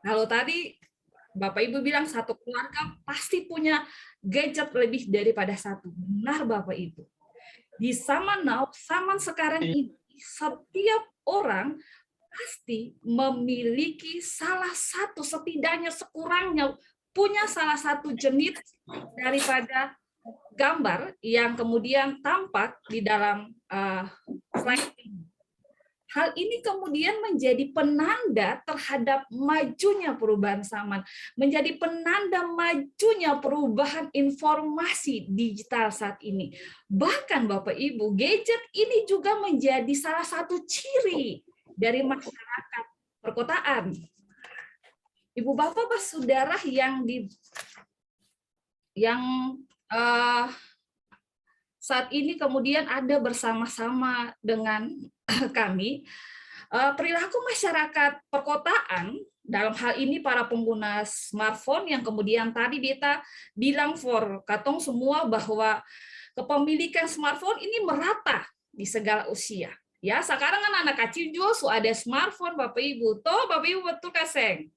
Kalau tadi Bapak Ibu bilang satu keluarga pasti punya gadget lebih daripada satu. Benar Bapak Ibu. Di zaman now, zaman sekarang ini, setiap orang pasti memiliki salah satu, setidaknya sekurangnya punya salah satu jenis daripada gambar yang kemudian tampak di dalam slide ini. Hal ini kemudian menjadi penanda terhadap majunya perubahan zaman, menjadi penanda majunya perubahan informasi digital saat ini. Bahkan Bapak Ibu, gadget ini juga menjadi salah satu ciri dari masyarakat perkotaan. Ibu Bapak Saudara yang saat ini kemudian ada bersama-sama dengan kami, perilaku masyarakat perkotaan, dalam hal ini para pengguna smartphone yang kemudian tadi Beta bilang for katong semua bahwa kepemilikan smartphone ini merata di segala usia. Ya, sekarang kan anak kecil juga sudah ada smartphone Bapak Ibu. Toh Bapak Ibu betul Kaseng?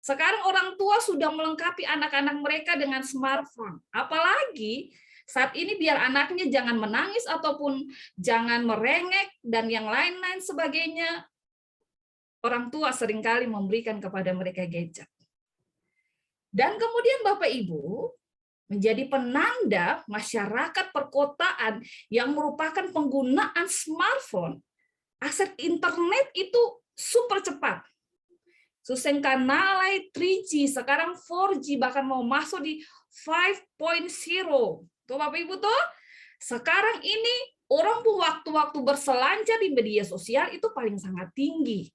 Sekarang orang tua sudah melengkapi anak-anak mereka dengan smartphone. Apalagi saat ini biar anaknya jangan menangis ataupun jangan merengek dan yang lain-lain sebagainya, orang tua seringkali memberikan kepada mereka gadget. Dan kemudian Bapak Ibu menjadi penanda masyarakat perkotaan yang merupakan penggunaan smartphone, akses internet itu super cepat. Suseng kanalai 3G, sekarang 4G, bahkan mau masuk di 5.0. Tuh Bapak Ibu tuh, sekarang ini orang pun waktu-waktu berselancar di media sosial itu paling sangat tinggi.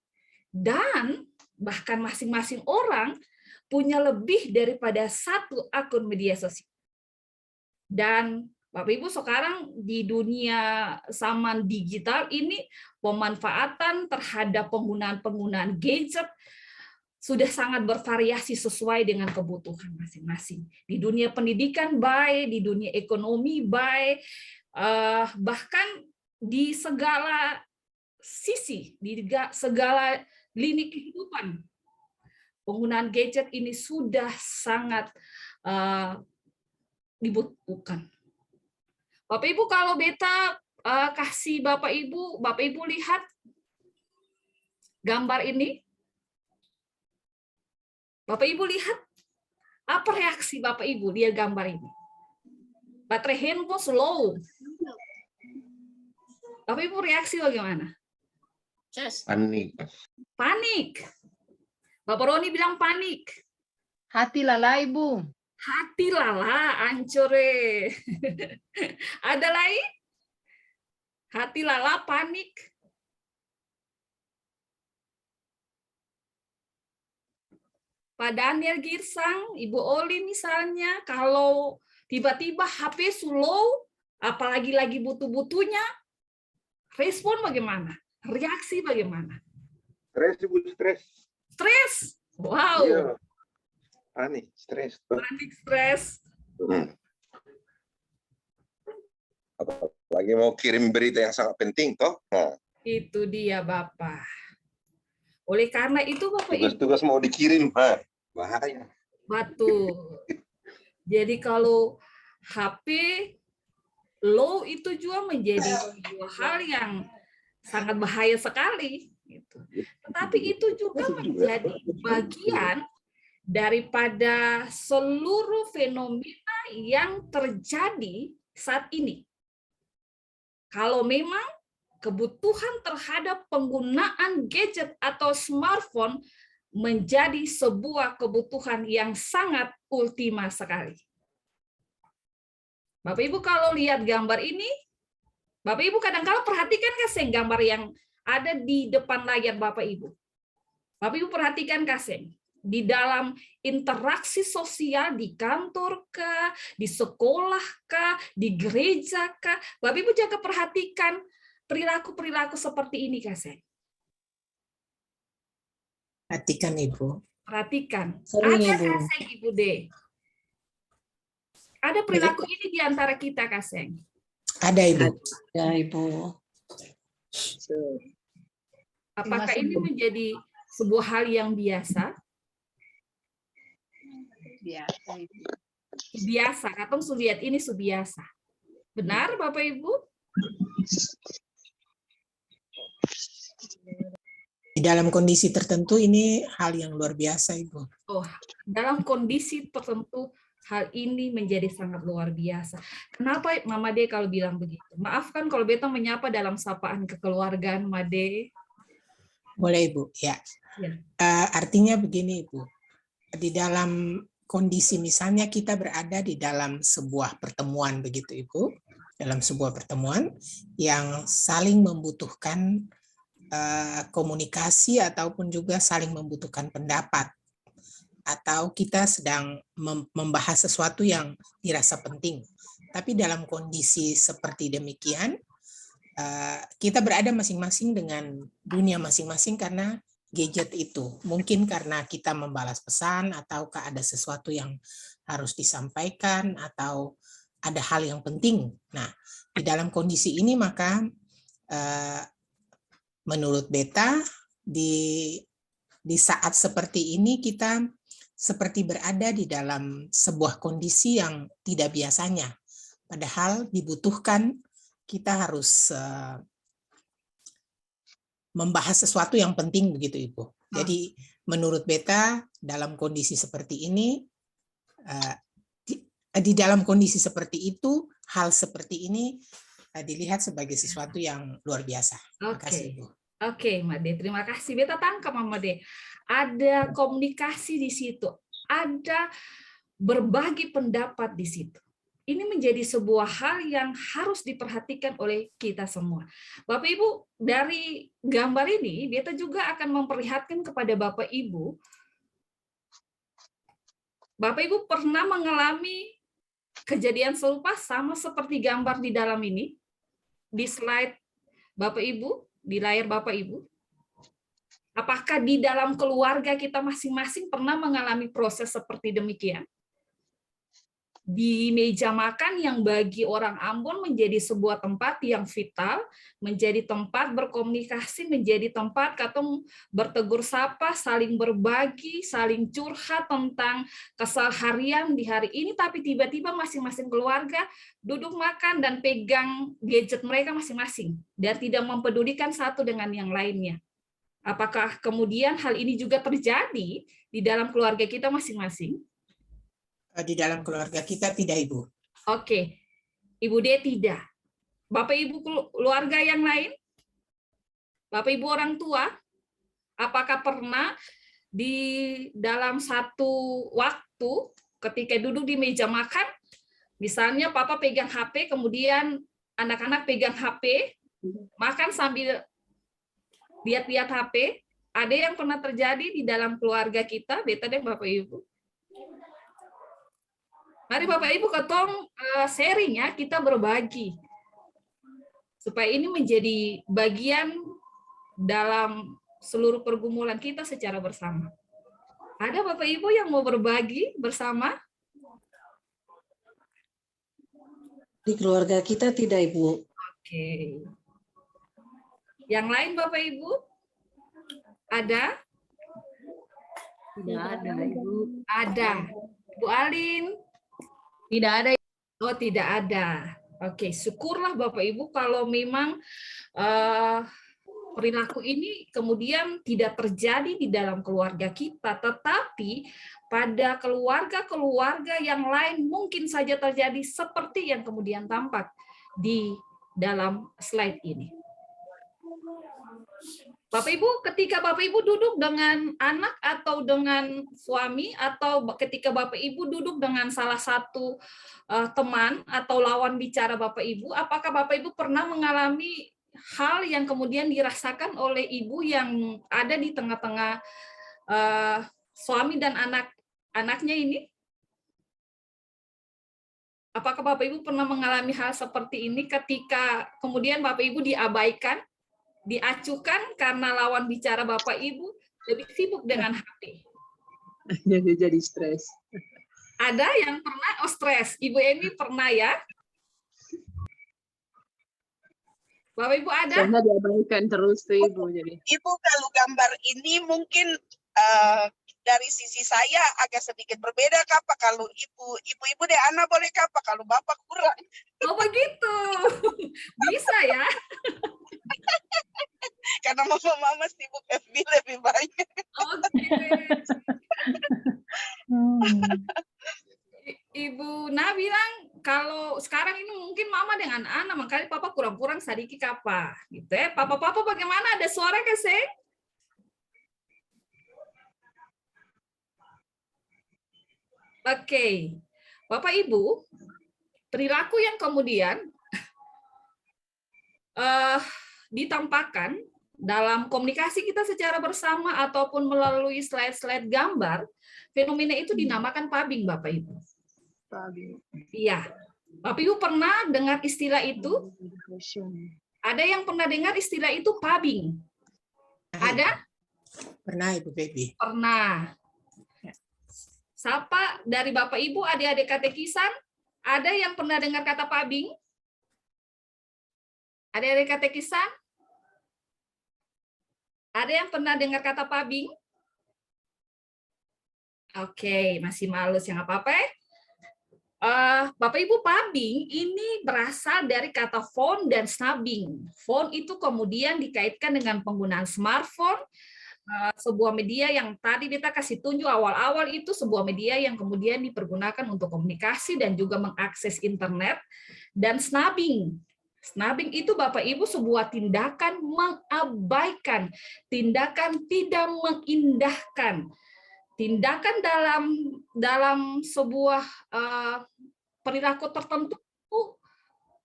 Dan bahkan masing-masing orang punya lebih daripada satu akun media sosial. Dan Bapak Ibu sekarang di dunia zaman digital ini pemanfaatan terhadap penggunaan gadget sudah sangat bervariasi sesuai dengan kebutuhan masing-masing. Di dunia pendidikan baik, di dunia ekonomi baik, bahkan di segala sisi, di segala lini kehidupan, penggunaan gadget ini sudah sangat dibutuhkan. Bapak Ibu, kalau Beta kasih Bapak Ibu lihat gambar ini. Bapak Ibu lihat, apa reaksi Bapak Ibu lihat gambar ini? Baterai handphone slow. Bapak Ibu reaksi bagaimana? Panik. Panik. Bapak Roni bilang panik. Hati lala Ibu. Hati lala, ancore. Ada lain? Hati lala, panik. Pak Daniel Girsang, Ibu Oli misalnya, kalau tiba-tiba HP slow, apalagi lagi butuh-butuhnya, respon bagaimana? Reaksi bagaimana? Stres, Ibu, stres. Stres. Wow. Iya. Panik, stres. Panik, stres. Apalagi mau kirim berita yang sangat penting, toh? Nah. Itu dia, Bapak. Oleh karena itu, Bapak Ibu. Tugas-tugas mau dikirim, bahaya. Betul. Jadi kalau HP low itu juga menjadi sebuah hal yang sangat bahaya sekali. Gitu. Tetapi itu juga menjadi bagian daripada seluruh fenomena yang terjadi saat ini. Kalau memang kebutuhan terhadap penggunaan gadget atau smartphone menjadi sebuah kebutuhan yang sangat ultima sekali. Bapak Ibu kalau lihat gambar ini, Bapak Ibu kadang-kadang perhatikan kasih gambar yang ada di depan layar Bapak Ibu. Bapak Ibu perhatikan kasih di dalam interaksi sosial di kantor kah, di sekolah kah, di gereja kah. Bapak Ibu jaga perhatikan perilaku-perilaku seperti ini kasih. Perhatikan Ibu. Perhatikan. Sering, Ada Ibu. Kaseng Ibu D. Ada perilaku ini di antara kita Kaseng. Ada Ibu. Ya Ibu. Apakah ini menjadi sebuah hal yang biasa? Biasa, Ibu. Biasa, katong sulihat ini subiasa. Benar, Bapak Ibu? Di dalam kondisi tertentu ini hal yang luar biasa, Ibu. Oh, dalam kondisi tertentu hal ini menjadi sangat luar biasa. Kenapa Mama De kalau bilang begitu? Maafkan kalau beta menyapa dalam sapaan kekeluargaan, Made. Boleh, Ibu? Ya. Ya. Artinya begini, Ibu. Di dalam kondisi misalnya kita berada di dalam sebuah pertemuan, begitu, Ibu. Dalam sebuah pertemuan yang saling membutuhkan komunikasi ataupun juga saling membutuhkan pendapat, atau kita sedang membahas sesuatu yang dirasa penting. Tapi dalam kondisi seperti demikian, kita berada masing-masing dengan dunia masing-masing karena gadget itu. Mungkin karena kita membalas pesan, ataukah ada sesuatu yang harus disampaikan, atau ada hal yang penting. Nah, di dalam kondisi ini maka menurut beta di saat seperti ini kita seperti berada di dalam sebuah kondisi yang tidak biasanya. Padahal dibutuhkan kita harus membahas sesuatu yang penting, begitu, Ibu. Jadi menurut beta dalam kondisi seperti ini, di dalam kondisi seperti itu, hal seperti ini dilihat sebagai sesuatu yang luar biasa. Terima kasih, Ibu. Oke, Made, terima kasih. Beta tangkap, Mama De. Ada komunikasi di situ, ada berbagi pendapat di situ. Ini menjadi sebuah hal yang harus diperhatikan oleh kita semua. Bapak Ibu, dari gambar ini, beta juga akan memperlihatkan kepada Bapak Ibu. Bapak Ibu pernah mengalami kejadian serupa sama seperti gambar di dalam ini? Di slide Bapak Ibu, di layar Bapak Ibu. Apakah di dalam keluarga kita masing-masing pernah mengalami proses seperti demikian? Di meja makan yang bagi orang Ambon menjadi sebuah tempat yang vital, menjadi tempat berkomunikasi, menjadi tempat katong bertegur sapa, saling berbagi, saling curhat tentang keseharian di hari ini, tapi tiba-tiba masing-masing keluarga duduk makan dan pegang gadget mereka masing-masing dan tidak mempedulikan satu dengan yang lainnya. Apakah kemudian hal ini juga terjadi di dalam keluarga kita masing-masing? Di dalam keluarga kita tidak, Ibu. Oke, Ibu De tidak. Bapak Ibu keluarga yang lain? Bapak Ibu orang tua? Apakah pernah di dalam satu waktu ketika duduk di meja makan, misalnya Papa pegang HP, kemudian anak-anak pegang HP, makan sambil lihat-lihat HP, ada yang pernah terjadi di dalam keluarga kita, beta deh Bapak Ibu. Mari Bapak Ibu ketong sharing ya, kita berbagi. Supaya ini menjadi bagian dalam seluruh pergumulan kita secara bersama. Ada Bapak Ibu yang mau berbagi bersama? Di keluarga kita tidak, Ibu. Oke. Yang lain Bapak Ibu? Ada? Tidak ada, Ibu. Ada. Bu Alin? Tidak ada. Oh, tidak ada. Oke, syukurlah Bapak Ibu kalau memang perilaku ini kemudian tidak terjadi di dalam keluarga kita, tetapi pada keluarga-keluarga yang lain mungkin saja terjadi seperti yang kemudian tampak di dalam slide ini. Bapak Ibu, ketika Bapak Ibu duduk dengan anak atau dengan suami, atau ketika Bapak Ibu duduk dengan salah satu teman atau lawan bicara Bapak Ibu, apakah Bapak Ibu pernah mengalami hal yang kemudian dirasakan oleh ibu yang ada di tengah-tengah suami dan anak-anaknya ini? Apakah Bapak Ibu pernah mengalami hal seperti ini ketika kemudian Bapak Ibu diabaikan, diacuhkan karena lawan bicara Bapak Ibu lebih sibuk dengan HP? Jadi stres. Ada yang pernah stres? Ibu Emi pernah ya? Bapak Ibu ada? Karena diabaikan terus tuh Ibu jadi. Ibu, kalau gambar ini mungkin dari sisi saya agak sedikit berbeda Kak, Pak. Kalau ibu deh Ana boleh Kak, Pak. Kalau Bapak kurang. Oh begitu. Bisa ya. Karena mama sibuk FB lebih banyak. Oke. Ibu Na bilang kalau sekarang ini mungkin mama dengan Ana, makanya papa kurang-kurang sedikit apa gitu ya. Papa bagaimana, ada suara ke Seng? Oke. Bapak Ibu, perilaku yang kemudian ditampakkan dalam komunikasi kita secara bersama ataupun melalui slide-slide gambar, fenomena itu dinamakan pubbing, Bapak Ibu. Iya. Bapak Ibu pernah dengar istilah itu? Ada yang pernah dengar istilah itu pubbing? Ada? Pernah Ibu Baby. Pernah. Siapa dari Bapak Ibu, adik-adik katekisan, ada yang pernah dengar kata pubbing? Adik-adik katekisan? Ada yang pernah dengar kata pubbing? Oke, masih males, ya nggak apa-apa. Bapak Ibu, pubbing ini berasal dari kata phone dan snubbing. Phone itu kemudian dikaitkan dengan penggunaan smartphone, sebuah media yang tadi kita kasih tunjuk awal-awal itu sebuah media yang kemudian dipergunakan untuk komunikasi dan juga mengakses internet. Dan snubbing. Snubbing itu Bapak Ibu sebuah tindakan mengabaikan, tindakan tidak mengindahkan. Tindakan dalam sebuah perilaku tertentu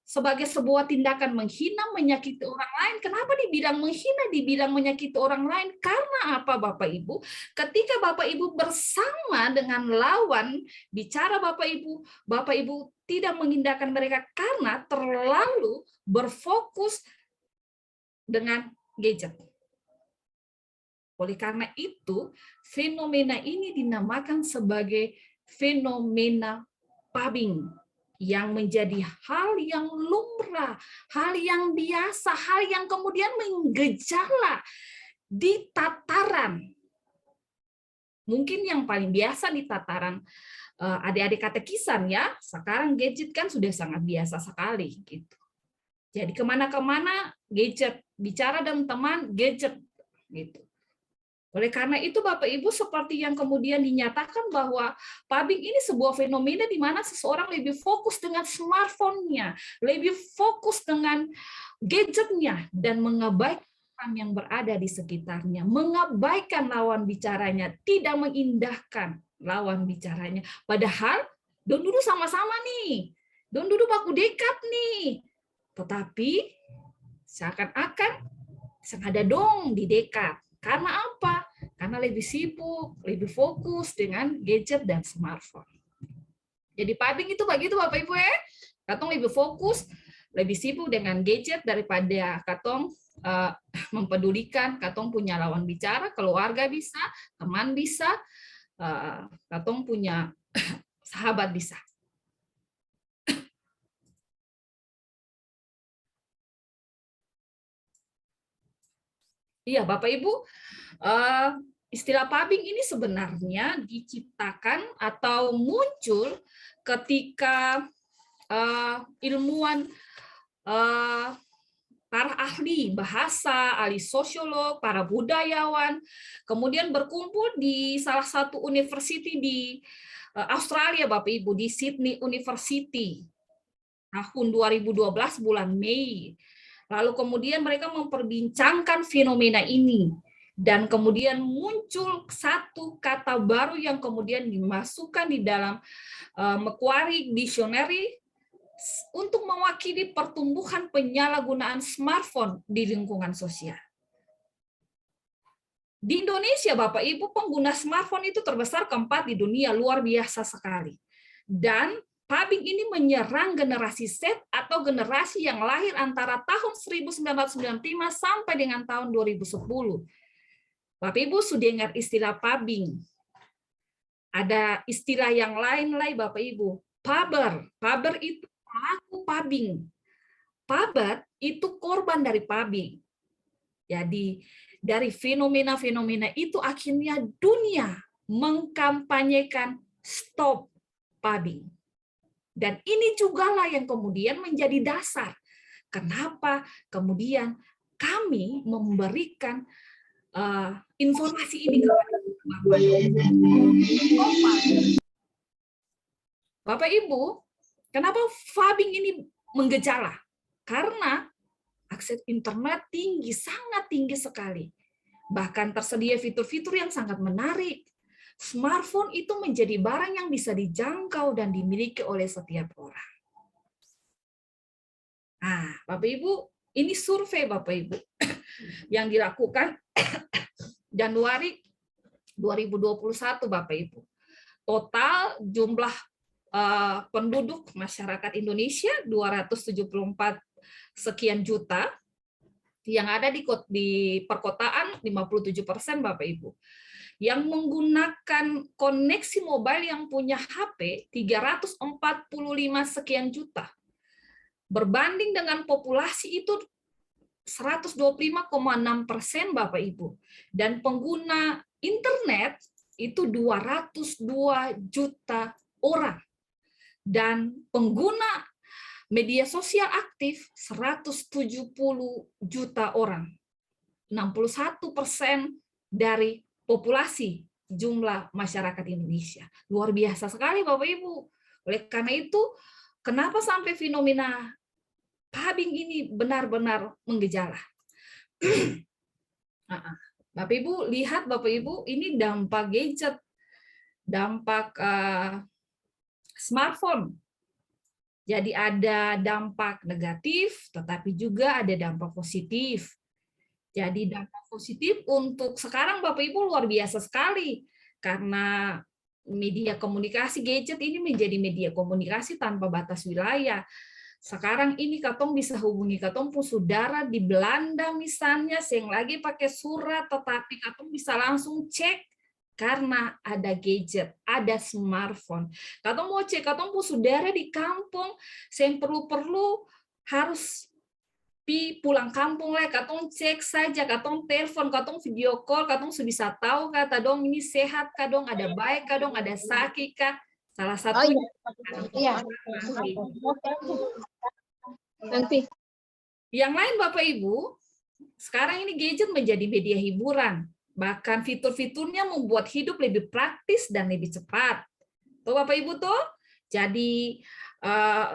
sebagai sebuah tindakan menghina, menyakiti orang lain. Kenapa dibilang menghina, dibilang menyakiti orang lain? Karena apa Bapak Ibu? Ketika Bapak Ibu bersama dengan lawan bicara Bapak Ibu tidak mengindahkan mereka karena terlalu berfokus dengan gadget. Oleh karena itu, fenomena ini dinamakan sebagai fenomena pubbing, yang menjadi hal yang lumrah, hal yang biasa, hal yang kemudian menggejala di tataran. Mungkin yang paling biasa di tataran adik-adik katekisan ya, sekarang gadget kan sudah sangat biasa sekali gitu. Jadi kemana-kemana gadget, bicara dengan teman gadget gitu. Oleh karena itu Bapak Ibu seperti yang kemudian dinyatakan bahwa pubbing ini sebuah fenomena di mana seseorang lebih fokus dengan smartphone-nya, lebih fokus dengan gadgetnya dan mengabaikan orang yang berada di sekitarnya, mengabaikan lawan bicaranya, tidak mengindahkan lawan bicaranya. Padahal don duduk sama-sama nih, don duduk baku dekat nih. Tetapi seakan-akan sengaja dong di dekat. Karena apa? Karena lebih sibuk, lebih fokus dengan gadget dan smartphone. Jadi pubbing itu begitu Bapak Ibu ya. Katong lebih fokus, lebih sibuk dengan gadget daripada katong mempedulikan katong punya lawan bicara, keluarga bisa, teman bisa, katong punya sahabat bisa. Iya, Bapak Ibu, istilah pubbing ini sebenarnya diciptakan atau muncul ketika ilmuwan, para ahli bahasa, ahli sosiolog, para budayawan, kemudian berkumpul di salah satu university di Australia, Bapak Ibu, di Sydney University, tahun 2012 bulan Mei. Lalu kemudian mereka memperbincangkan fenomena ini. Dan kemudian muncul satu kata baru yang kemudian dimasukkan di dalam Macquarie Dictionary untuk mewakili pertumbuhan penyalahgunaan smartphone di lingkungan sosial. Di Indonesia, Bapak Ibu, pengguna smartphone itu terbesar keempat di dunia, luar biasa sekali. Dan pubbing ini menyerang generasi Z atau generasi yang lahir antara tahun 1995 sampai dengan tahun 2010. Bapak Ibu sudah dengar istilah pubbing. Ada istilah yang lain Bapak Ibu. Pubber. Pubber itu pelaku pubbing. Pabat itu korban dari pubbing. Jadi dari fenomena-fenomena itu akhirnya dunia mengkampanyekan stop pubbing. Dan ini jugalah yang kemudian menjadi dasar kenapa kemudian kami memberikan informasi ini kepada Bapak Ibu. Kenapa pubbing ini menggejala? Karena akses internet tinggi, sangat tinggi sekali. Bahkan tersedia fitur-fitur yang sangat menarik. Smartphone itu menjadi barang yang bisa dijangkau dan dimiliki oleh setiap orang. Nah, Bapak Ibu, ini survei Bapak Ibu yang dilakukan Januari 2021 Bapak Ibu. Total jumlah penduduk masyarakat Indonesia 274 sekian juta, yang ada di perkotaan 57% Bapak Ibu. Yang menggunakan koneksi mobile yang punya HP 345 sekian juta. Berbanding dengan populasi itu 125,6% Bapak Ibu. Dan pengguna internet itu 202 juta orang. Dan pengguna media sosial aktif 170 juta orang. 61% dari populasi jumlah masyarakat Indonesia. Luar biasa sekali Bapak Ibu. Oleh karena itu, kenapa sampai fenomena pubbing ini benar-benar menggejala? Bapak Ibu, lihat Bapak Ibu, ini dampak gadget, dampak smartphone. Jadi ada dampak negatif, tetapi juga ada dampak positif. Jadi dampak positif untuk sekarang Bapak Ibu luar biasa sekali. Karena media komunikasi gadget ini menjadi media komunikasi tanpa batas wilayah. Sekarang ini katong bisa hubungi katong pun saudara di Belanda misalnya, yang lagi pakai surat, tetapi katong bisa langsung cek karena ada gadget, ada smartphone. Katong mau cek katong pun saudara di kampung, yang perlu-perlu harus pulang kampung lah, katong cek saja, katong telepon, katong video call, katong bisa tahu kata dong ini sehat kah dong, ada baik kah dong, ada sakit kah. Salah satunya. Nanti. Yang lain Bapak Ibu, sekarang ini gadget menjadi media hiburan. Bahkan fitur-fiturnya membuat hidup lebih praktis dan lebih cepat. Tuh Bapak Ibu tuh. Jadi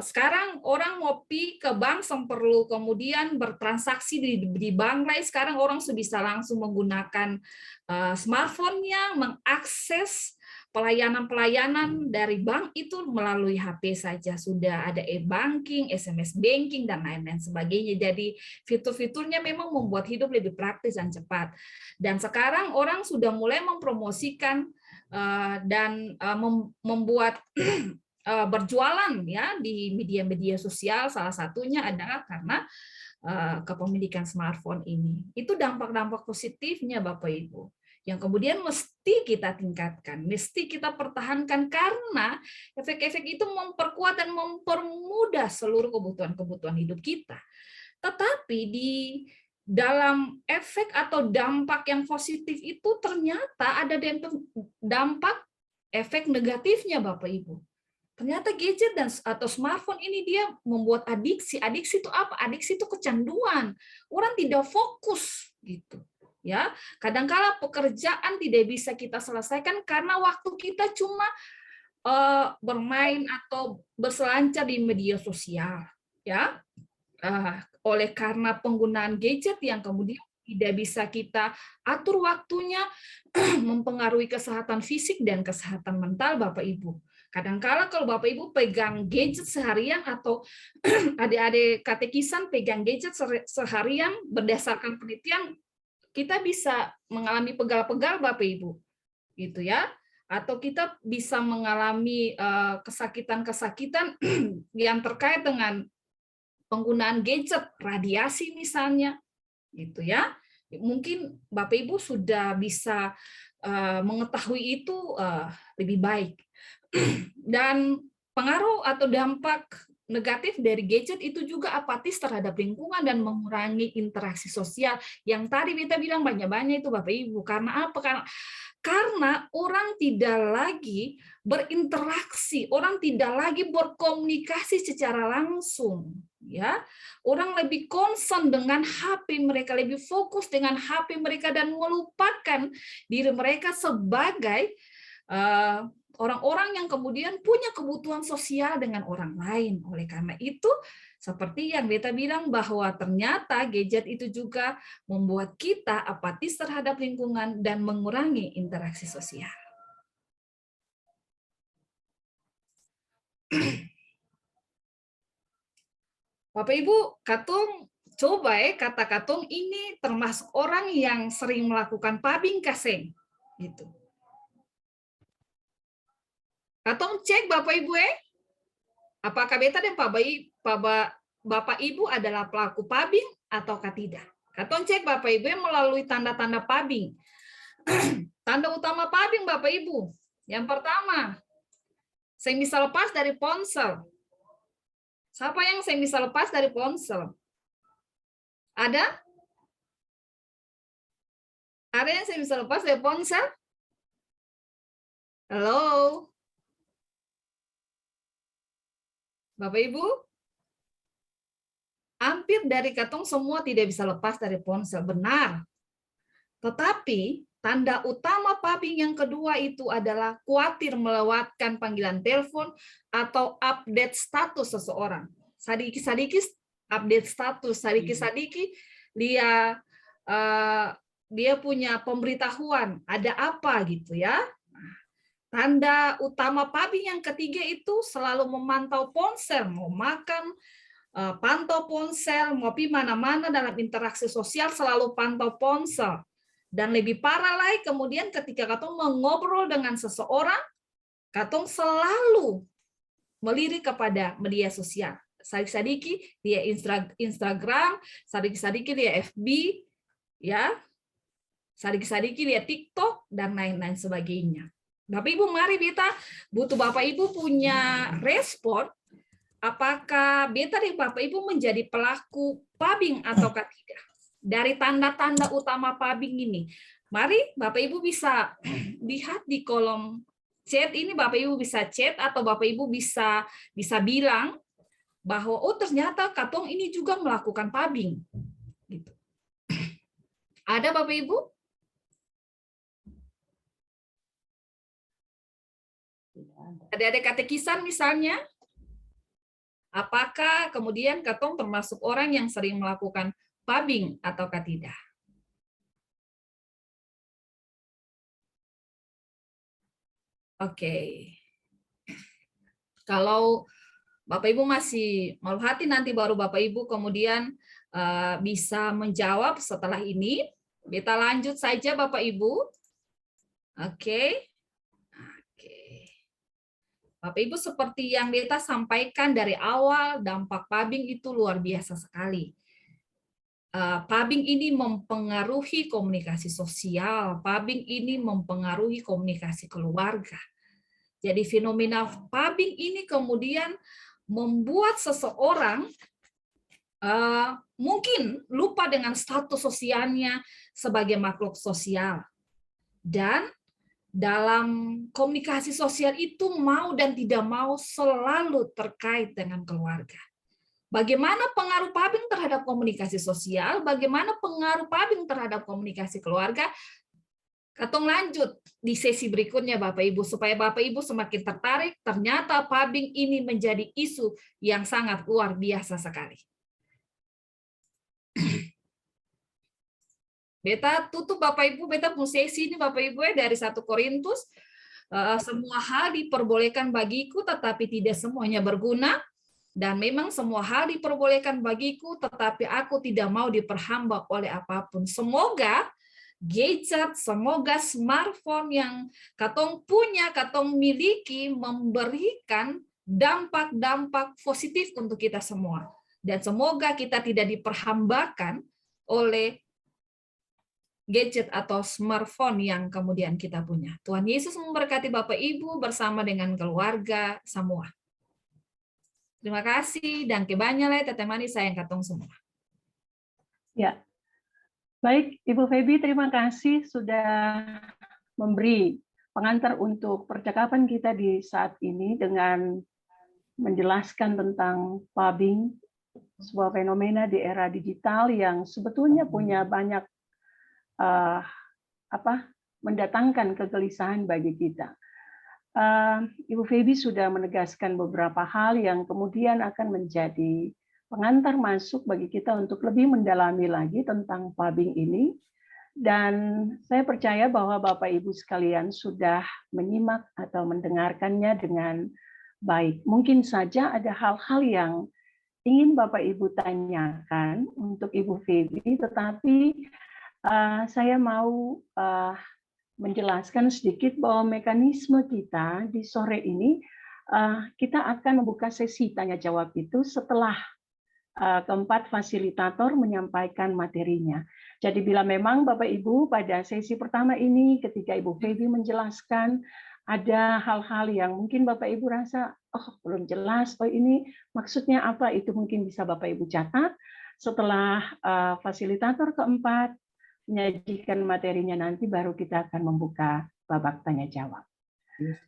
sekarang orang mau pergi ke bank perlu kemudian bertransaksi di bank lain. Sekarang orang sudah bisa langsung menggunakan smartphone-nya mengakses pelayanan-pelayanan dari bank itu melalui HP saja. Sudah ada e-banking, SMS banking, dan lain-lain sebagainya. Jadi fitur-fiturnya memang membuat hidup lebih praktis dan cepat. Dan sekarang orang sudah mulai mempromosikan dan membuat berjualan ya di media-media sosial, salah satunya adalah karena kepemilikan smartphone ini. Itu dampak-dampak positifnya Bapak Ibu, yang kemudian mesti kita tingkatkan, mesti kita pertahankan, karena efek-efek itu memperkuat dan mempermudah seluruh kebutuhan-kebutuhan hidup kita. Tetapi di dalam efek atau dampak yang positif itu ternyata ada dampak efek negatifnya Bapak Ibu. Ternyata gadget atau smartphone ini dia membuat adiksi. Adiksi itu apa? Adiksi itu kecanduan. Orang tidak fokus gitu. Ya, kadangkala pekerjaan tidak bisa kita selesaikan karena waktu kita cuma bermain atau berselancar di media sosial. Ya, oleh karena penggunaan gadget yang kemudian tidak bisa kita atur waktunya, mempengaruhi kesehatan fisik dan kesehatan mental Bapak Ibu. Kadangkala kalau Bapak Ibu pegang gadget seharian atau adik-adik katekisan pegang gadget seharian, berdasarkan penelitian kita bisa mengalami pegal-pegal Bapak Ibu, gitu ya, atau kita bisa mengalami kesakitan-kesakitan yang terkait dengan penggunaan gadget, radiasi misalnya, gitu ya. Mungkin Bapak Ibu sudah bisa mengetahui itu lebih baik. Dan pengaruh atau dampak negatif dari gadget itu juga apatis terhadap lingkungan dan mengurangi interaksi sosial. Yang tadi kita bilang banyak-banyak itu Bapak Ibu. Karena apa? Karena orang tidak lagi berinteraksi, orang tidak lagi berkomunikasi secara langsung. Ya, orang lebih concern dengan HP mereka, lebih fokus dengan HP mereka dan melupakan diri mereka sebagai orang-orang yang kemudian punya kebutuhan sosial dengan orang lain. Oleh karena itu, seperti yang Beta bilang bahwa ternyata gadget itu juga membuat kita apatis terhadap lingkungan dan mengurangi interaksi sosial. Bapak Ibu, Katung coba kata Katung ini termasuk orang yang sering melakukan pabing kaseng gitu. Katung cek Bapak Ibu apakah Beta dan Bapak Ibu adalah pelaku pabing ataukah tidak? Katung cek Bapak Ibu melalui tanda-tanda pabing. Tanda utama pabing Bapak Ibu. Yang pertama, saya bisa lepas dari ponsel. Siapa yang saya bisa lepas dari ponsel? Ada? Ada yang saya bisa lepas dari ponsel? Halo? Bapak Ibu? Hampir dari Katong semua tidak bisa lepas dari ponsel, benar. Tetapi tanda utama pabing yang kedua itu adalah khawatir melewatkan panggilan telepon atau update status seseorang. Sadiki update status, sadiki dia punya pemberitahuan, ada apa gitu ya. Tanda utama pabing yang ketiga itu selalu memantau ponsel, mau makan, pantau ponsel, mau pergi mana-mana dalam interaksi sosial selalu pantau ponsel. Dan lebih parah lagi kemudian ketika Katong mengobrol dengan seseorang, Katong selalu melirik kepada media sosial. Sadiki dia Instagram, sadiki dia FB, ya, sadiki dia TikTok dan lain-lain sebagainya. Bapak Ibu, mari Beta butuh Bapak Ibu punya respon. Apakah Beta dan Bapak Ibu menjadi pelaku pabing ataukah tidak? Dari tanda-tanda utama pabing ini. Mari Bapak Ibu bisa lihat di kolom chat ini, Bapak Ibu bisa chat atau Bapak Ibu bisa bilang bahwa oh ternyata Katong ini juga melakukan pabing. Gitu. Ada Bapak Ibu? Ada katekisan misalnya? Apakah kemudian Katong termasuk orang yang sering melakukan pabing ataukah tidak? Oke. Kalau Bapak Ibu masih malu hati, nanti baru Bapak Ibu kemudian bisa menjawab setelah ini. Kita lanjut saja Bapak Ibu. Oke. Bapak Ibu, seperti yang Beta sampaikan dari awal, dampak pabing itu luar biasa sekali. Pabing ini mempengaruhi komunikasi sosial, pabing ini mempengaruhi komunikasi keluarga. Jadi fenomena pabing ini kemudian membuat seseorang mungkin lupa dengan status sosialnya sebagai makhluk sosial. Dan dalam komunikasi sosial itu mau dan tidak mau selalu terkait dengan keluarga. Bagaimana pengaruh pabing terhadap komunikasi sosial, bagaimana pengaruh pabing terhadap komunikasi keluarga, Katong lanjut di sesi berikutnya Bapak Ibu, supaya Bapak Ibu semakin tertarik, ternyata pabing ini menjadi isu yang sangat luar biasa sekali. Beta tutup Bapak Ibu, Beta punya sesi ini Bapak Ibu dari 1 Korintus, semua hal diperbolehkan bagiku tetapi tidak semuanya berguna, dan memang semua hal diperbolehkan bagiku tetapi aku tidak mau diperhamba oleh apapun. Semoga gadget, semoga smartphone yang Katong punya, Katong miliki memberikan dampak-dampak positif untuk kita semua. Dan semoga kita tidak diperhambakan oleh gadget atau smartphone yang kemudian kita punya. Tuhan Yesus memberkati Bapak Ibu bersama dengan keluarga semua. Terima kasih dan kebanyakan lah teteh manis sayang katong semua. Ya, baik Ibu Feby, terima kasih sudah memberi pengantar untuk percakapan kita di saat ini dengan menjelaskan tentang pubbing, sebuah fenomena di era digital yang sebetulnya punya banyak mendatangkan kegelisahan bagi kita. Ibu Feby sudah menegaskan beberapa hal yang kemudian akan menjadi pengantar masuk bagi kita untuk lebih mendalami lagi tentang pubbing ini. Dan saya percaya bahwa Bapak Ibu sekalian sudah menyimak atau mendengarkannya dengan baik. Mungkin saja ada hal-hal yang ingin Bapak Ibu tanyakan untuk Ibu Feby, tetapi saya mau menjelaskan sedikit bahwa mekanisme kita di sore ini, kita akan membuka sesi tanya jawab itu setelah keempat fasilitator menyampaikan materinya. Jadi bila memang Bapak Ibu pada sesi pertama ini ketika Ibu Feby menjelaskan ada hal-hal yang mungkin Bapak Ibu rasa belum jelas, ini maksudnya apa, itu mungkin bisa Bapak Ibu catat. Setelah fasilitator keempat menyajikan materinya nanti baru kita akan membuka babak tanya jawab.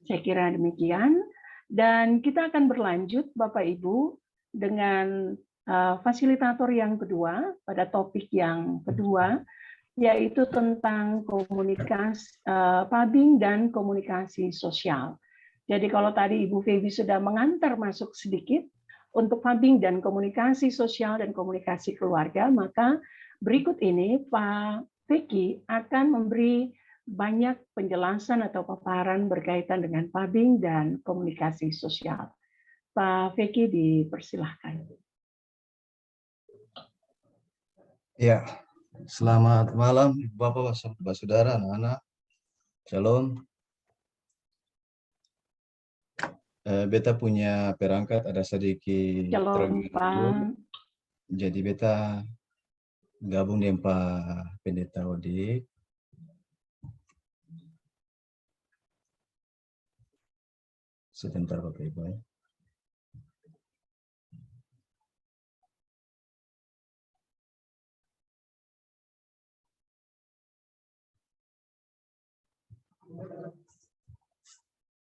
Saya kira demikian, dan kita akan berlanjut Bapak Ibu dengan fasilitator yang kedua pada topik yang kedua, yaitu tentang komunikasi pubbing dan komunikasi sosial. Jadi kalau tadi Ibu Feby sudah mengantar masuk sedikit untuk pubbing dan komunikasi sosial dan komunikasi keluarga, maka berikut ini Pak Vicky akan memberi banyak penjelasan atau paparan berkaitan dengan pubbing dan komunikasi sosial. Pak Vicky, dipersilahkan. Ya, selamat malam Bapak, Bapak Saudara, anak-anak. Shalom. Beta punya perangkat ada sedikit Shalom, Pak. Jadi beta gabung dengan Pak Pendeta Odik. Sebentar Bapak Ibu.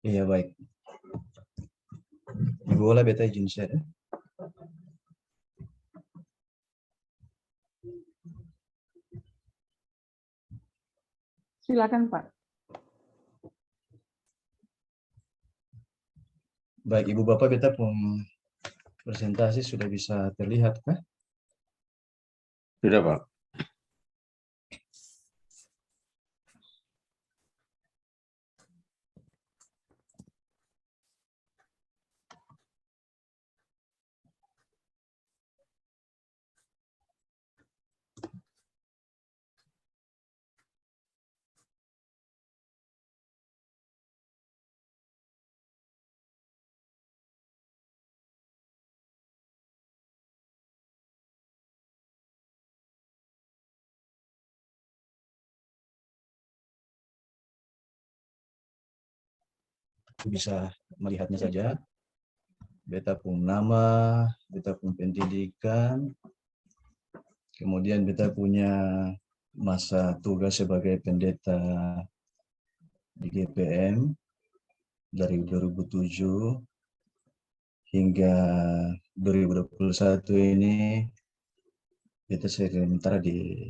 Iya baik. Ibu boleh beta izin share. Silakan Pak. Baik, Ibu Bapak, beta pun presentasi sudah bisa terlihat kah? Sudah, Pak. Bisa melihatnya saja. Beta pun nama, beta pun pendidikan, kemudian beta punya masa tugas sebagai pendeta di GPM dari 2007 hingga 2021 ini beta sementara di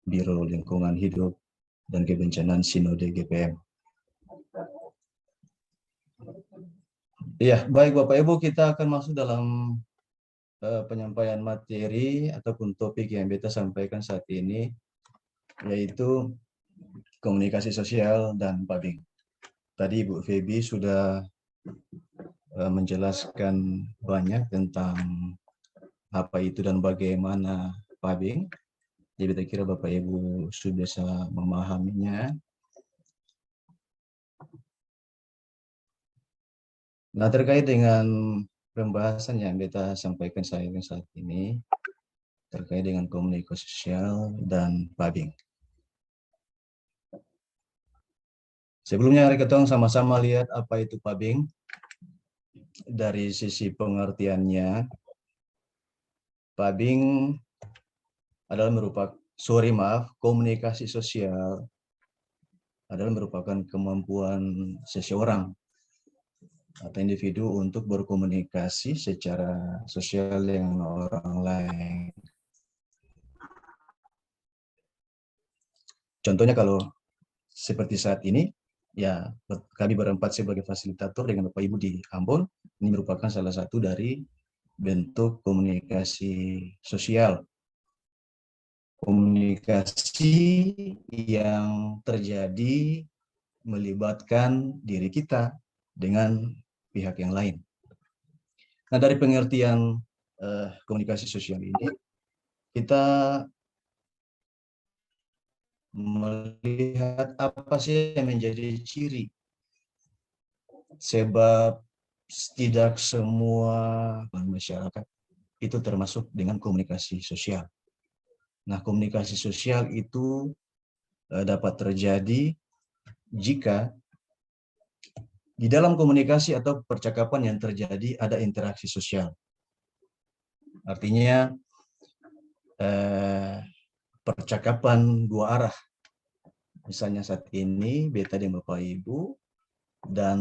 Biro Lingkungan Hidup dan Kebencanaan Sinode GPM. Iya, baik Bapak Ibu, kita akan masuk dalam penyampaian materi ataupun topik yang beta sampaikan saat ini, yaitu komunikasi sosial dan pubbing. Tadi Ibu Feby sudah menjelaskan banyak tentang apa itu dan bagaimana pubbing. Jadi saya kira Bapak Ibu sudah bisa memahaminya. Nah, terkait dengan pembahasan yang beta sampaikan saat ini, terkait dengan komunikasi sosial dan pubbing. Sebelumnya, mari kita sama-sama lihat apa itu pubbing. dari sisi pengertiannya, PABING adalah komunikasi sosial adalah merupakan kemampuan seseorang atau individu untuk berkomunikasi secara sosial dengan orang lain. Contohnya kalau seperti saat ini, ya kami berempat sebagai fasilitator dengan Bapak Ibu di Ambon, ini merupakan salah satu dari bentuk komunikasi sosial. Komunikasi yang terjadi melibatkan diri kita dengan pihak yang lain. Nah, dari pengertian komunikasi sosial ini, kita melihat apa sih yang menjadi ciri. Sebab tidak semua masyarakat itu termasuk dengan komunikasi sosial. Nah, komunikasi sosial itu dapat terjadi jika di dalam komunikasi atau percakapan yang terjadi ada interaksi sosial. Artinya percakapan dua arah. Misalnya saat ini beta dan Bapak Ibu, dan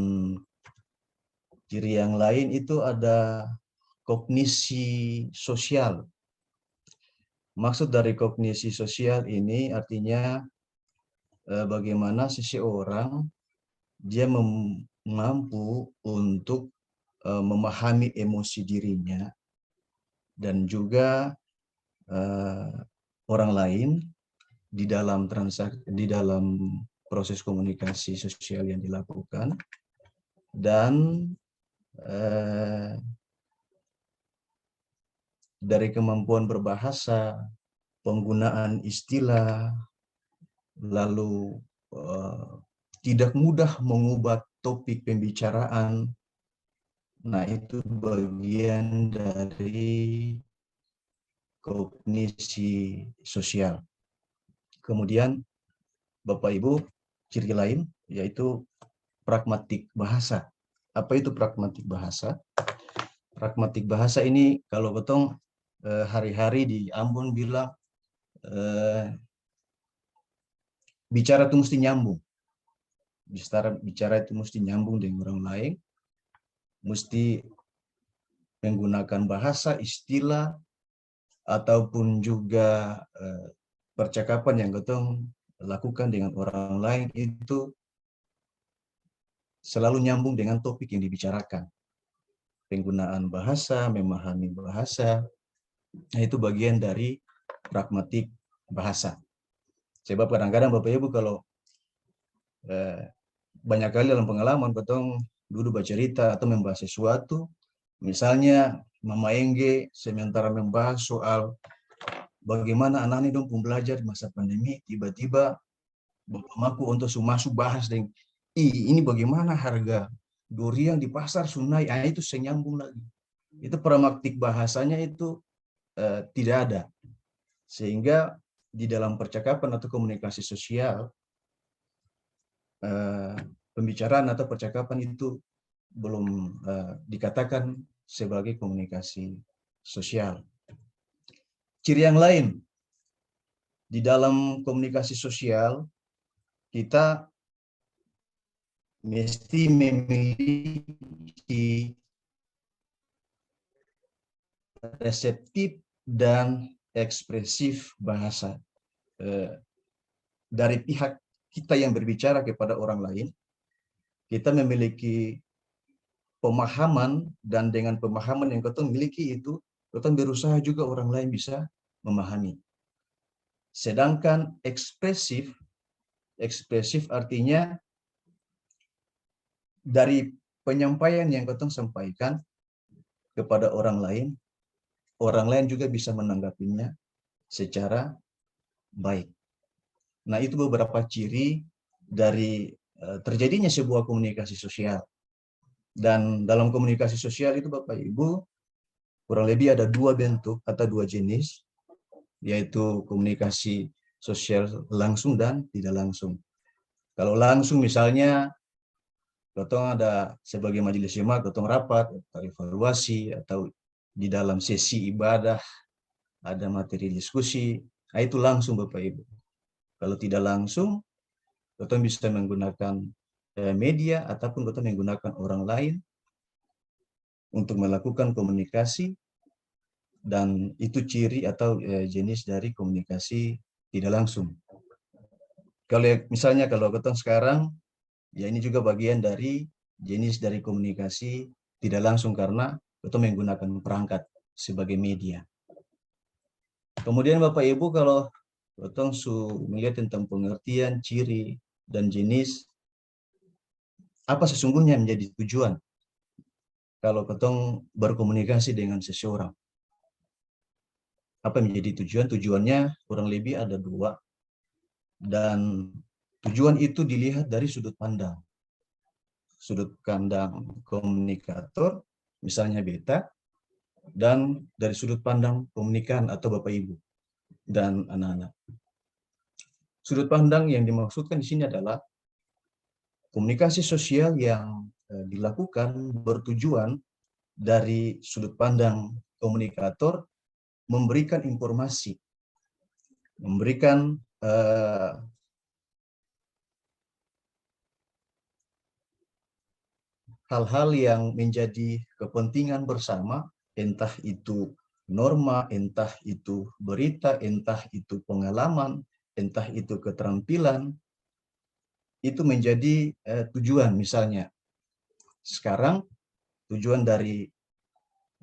ciri yang lain itu ada kognisi sosial. Maksud dari kognisi sosial ini artinya bagaimana seseorang dia mampu untuk memahami emosi dirinya dan juga orang lain di dalam proses komunikasi sosial yang dilakukan, dan dari kemampuan berbahasa, penggunaan istilah, lalu tidak mudah mengubah topik pembicaraan. Nah, itu bagian dari kognisi sosial. Kemudian Bapak Ibu, ciri lain yaitu pragmatik bahasa. Apa itu pragmatik bahasa? Pragmatik bahasa ini kalau betong hari-hari di Ambon bilang bicara itu mesti nyambung. Bicara itu mesti nyambung dengan orang lain, mesti menggunakan bahasa, istilah, ataupun juga percakapan yang betong lakukan dengan orang lain itu selalu nyambung dengan topik yang dibicarakan. Penggunaan bahasa, memahami bahasa, nah itu bagian dari pragmatik bahasa. Sebab kadang-kadang Bapak Ibu kalau banyak kali dalam pengalaman betong duduk bercerita atau membahas sesuatu, misalnya Mama Engge sementara membahas soal bagaimana anak-anak dong belajar di masa pandemi, tiba-tiba Bapak Maku untuk masuk bahas dengan ini bagaimana harga durian di pasar Sunai, itu senyambung lagi. Itu pragmatik bahasanya itu tidak ada. Sehingga di dalam percakapan atau komunikasi sosial, pembicaraan atau percakapan itu belum dikatakan sebagai komunikasi sosial. Ciri yang lain, di dalam komunikasi sosial, kita mesti memiliki reseptif dan ekspresif bahasa. Dari pihak kita yang berbicara kepada orang lain, kita memiliki pemahaman, dan dengan pemahaman yang kita miliki itu, kita berusaha juga orang lain bisa memahami. Sedangkan ekspresif artinya dari penyampaian yang kita sampaikan kepada orang lain juga bisa menanggapinya secara baik. Nah, itu beberapa ciri dari terjadinya sebuah komunikasi sosial. Dan dalam komunikasi sosial itu Bapak Ibu, kurang lebih ada dua bentuk atau dua jenis, yaitu komunikasi sosial langsung dan tidak langsung. Kalau langsung misalnya Ketong ada sebagai majelis jemaat, ketong rapat, atau evaluasi, atau di dalam sesi ibadah, ada materi diskusi, nah itu langsung Bapak Ibu. Kalau tidak langsung, ketong bisa menggunakan media, ataupun ketong menggunakan orang lain untuk melakukan komunikasi, dan itu ciri atau jenis dari komunikasi tidak langsung. Kalau misalnya kalau ketong sekarang, ya ini juga bagian dari jenis dari komunikasi tidak langsung karena kita menggunakan perangkat sebagai media. Kemudian Bapak Ibu, kalau ketong melihat tentang pengertian, ciri, dan jenis, apa sesungguhnya menjadi tujuan kalau ketong berkomunikasi dengan seseorang? Apa menjadi tujuan? Tujuannya kurang lebih ada 2. Dan tujuan itu dilihat dari sudut pandang. Sudut pandang komunikator, misalnya beta, dan dari sudut pandang komunikan atau Bapak Ibu dan anak-anak. Sudut pandang yang dimaksudkan di sini adalah komunikasi sosial yang dilakukan bertujuan dari sudut pandang komunikator memberikan informasi, memberikan hal-hal yang menjadi kepentingan bersama, entah itu norma, entah itu berita, entah itu pengalaman, entah itu keterampilan, itu menjadi tujuan. Misalnya, sekarang tujuan dari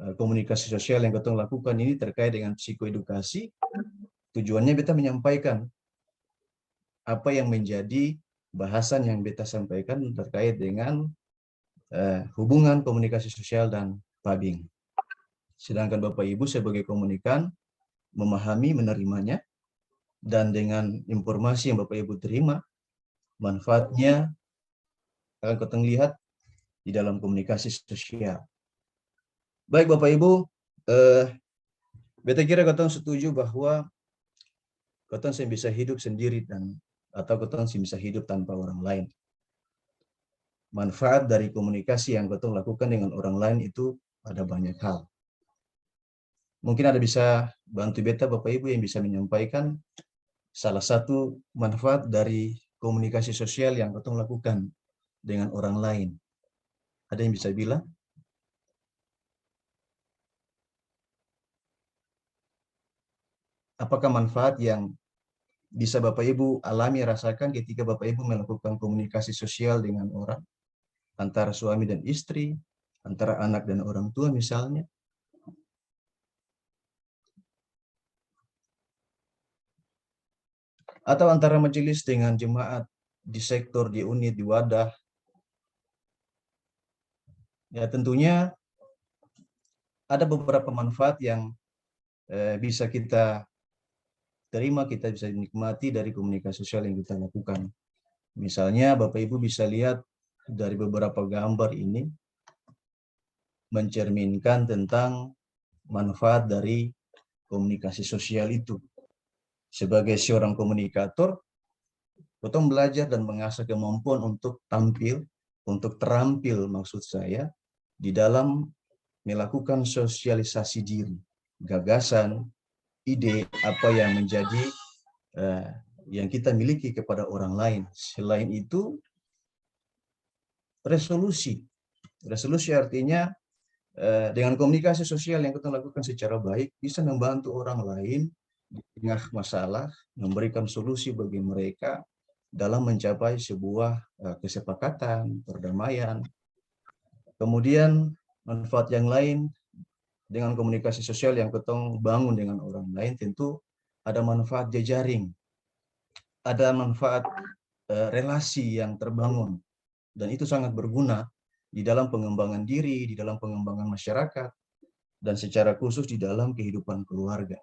komunikasi sosial yang kita lakukan ini terkait dengan psikoedukasi, tujuannya beta menyampaikan apa yang menjadi bahasan yang beta sampaikan terkait dengan hubungan komunikasi sosial dan PABING. Sedangkan Bapak Ibu sebagai komunikan memahami, menerimanya, dan dengan informasi yang Bapak Ibu terima, manfaatnya akan kita lihat di dalam komunikasi sosial. Baik Bapak Ibu, beta kira kita setuju bahwa kita bisa hidup sendiri atau kita bisa hidup tanpa orang lain. Manfaat dari komunikasi yang kita lakukan dengan orang lain itu ada banyak hal. Mungkin ada bisa bantu beta Bapak Ibu yang bisa menyampaikan salah satu manfaat dari komunikasi sosial yang kita lakukan dengan orang lain. Ada yang bisa bilang? Apakah manfaat yang bisa Bapak Ibu alami, rasakan ketika Bapak Ibu melakukan komunikasi sosial dengan orang? Antara suami dan istri, antara anak dan orang tua misalnya. Atau antara majelis dengan jemaat di sektor, di unit, di wadah. Ya tentunya ada beberapa manfaat yang bisa kita terima, kita bisa nikmati dari komunikasi sosial yang kita lakukan. Misalnya Bapak Ibu bisa lihat dari beberapa gambar ini mencerminkan tentang manfaat dari komunikasi sosial itu. Sebagai seorang komunikator, kita belajar dan mengasah kemampuan untuk tampil, untuk terampil maksud saya, di dalam melakukan sosialisasi diri, gagasan, ide, apa yang menjadi yang kita miliki kepada orang lain. Selain itu, resolusi. Resolusi artinya dengan komunikasi sosial yang kita lakukan secara baik, bisa membantu orang lain di tengah masalah, memberikan solusi bagi mereka dalam mencapai sebuah kesepakatan, perdamaian. Kemudian manfaat yang lain dengan komunikasi sosial yang kita bangun dengan orang lain, tentu ada manfaat jejaring, ada manfaat relasi yang terbangun, dan itu sangat berguna di dalam pengembangan diri, di dalam pengembangan masyarakat, dan secara khusus di dalam kehidupan keluarga.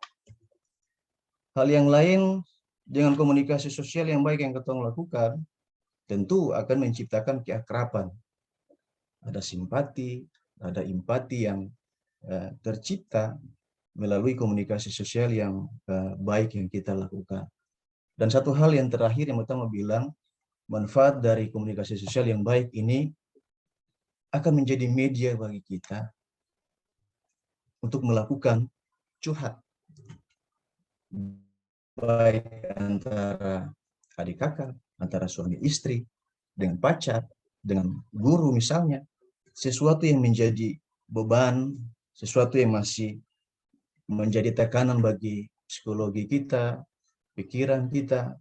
Hal yang lain dengan komunikasi sosial yang baik yang kita lakukan, tentu akan menciptakan keakraban. Ada simpati, ada empati yang tercipta melalui komunikasi sosial yang baik yang kita lakukan. Dan satu hal yang terakhir yang pertama bilang, manfaat dari komunikasi sosial yang baik ini akan menjadi media bagi kita untuk melakukan curhat, baik antara adik kakak, antara suami istri, dengan pacar, dengan guru misalnya, sesuatu yang menjadi beban, sesuatu yang masih menjadi tekanan bagi psikologi kita, pikiran kita,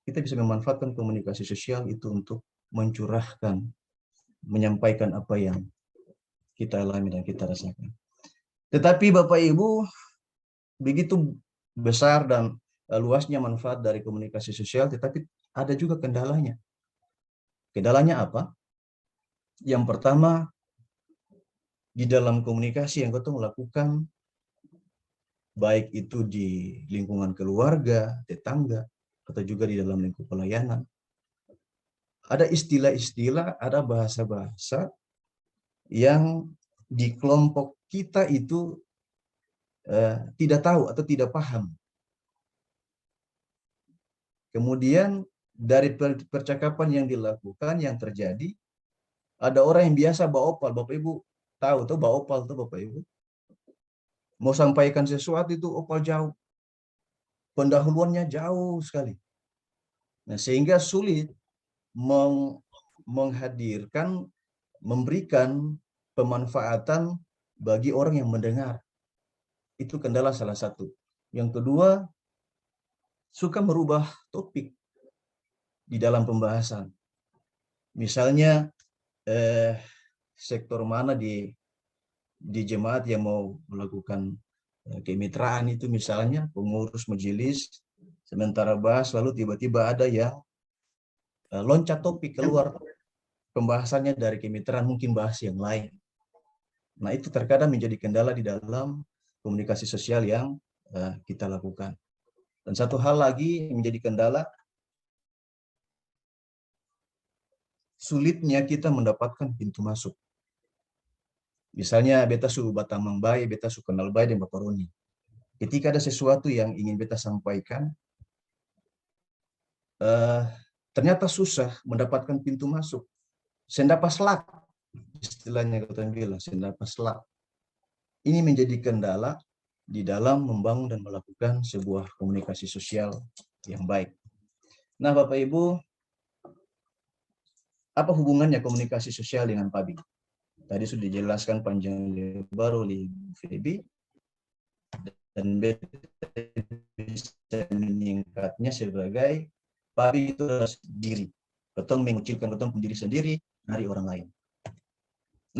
kita bisa memanfaatkan komunikasi sosial itu untuk mencurahkan, menyampaikan apa yang kita alami dan kita rasakan. Tetapi Bapak Ibu, begitu besar dan luasnya manfaat dari komunikasi sosial, tetapi ada juga kendalanya. Kendalanya apa? Yang pertama, di dalam komunikasi yang kita lakukan, baik itu di lingkungan keluarga, tetangga, atau juga di dalam lingkup pelayanan, ada istilah-istilah, ada bahasa-bahasa yang di kelompok kita itu tidak tahu atau tidak paham. Kemudian dari percakapan yang dilakukan, yang terjadi, ada orang yang biasa bawa opal. Bapak Ibu tahu tuh bawa opal tuh Bapak Ibu. Mau sampaikan sesuatu itu opal jauh. Pendahuluannya jauh sekali. Nah, sehingga sulit menghadirkan, memberikan pemanfaatan bagi orang yang mendengar. Itu kendala salah satu. Yang kedua, suka merubah topik di dalam pembahasan. Misalnya sektor mana di jemaat yang mau melakukan kemitraan itu, misalnya pengurus majelis sementara bahas, lalu tiba-tiba ada yang loncat topik keluar pembahasannya dari kemitraan, mungkin bahas yang lain. Nah, itu terkadang menjadi kendala di dalam komunikasi sosial yang kita lakukan. Dan satu hal lagi menjadi kendala, sulitnya kita mendapatkan pintu masuk. Misalnya beta su batamang baik, beta su kenal baik dengan Bapak Roni. Ketika ada sesuatu yang ingin beta sampaikan, ternyata susah mendapatkan pintu masuk. Senda paslak, istilahnya kita bilang, senda paslak. Ini menjadi kendala di dalam membangun dan melakukan sebuah komunikasi sosial yang baik. Nah, Bapak Ibu, apa hubungannya komunikasi sosial dengan PABIG? Tadi sudah dijelaskan panjang lebar oleh Febi, dan bisa meningkatnya sebagai PABIG itu adalah diri. Kita mengucilkan kita diri sendiri dari orang lain.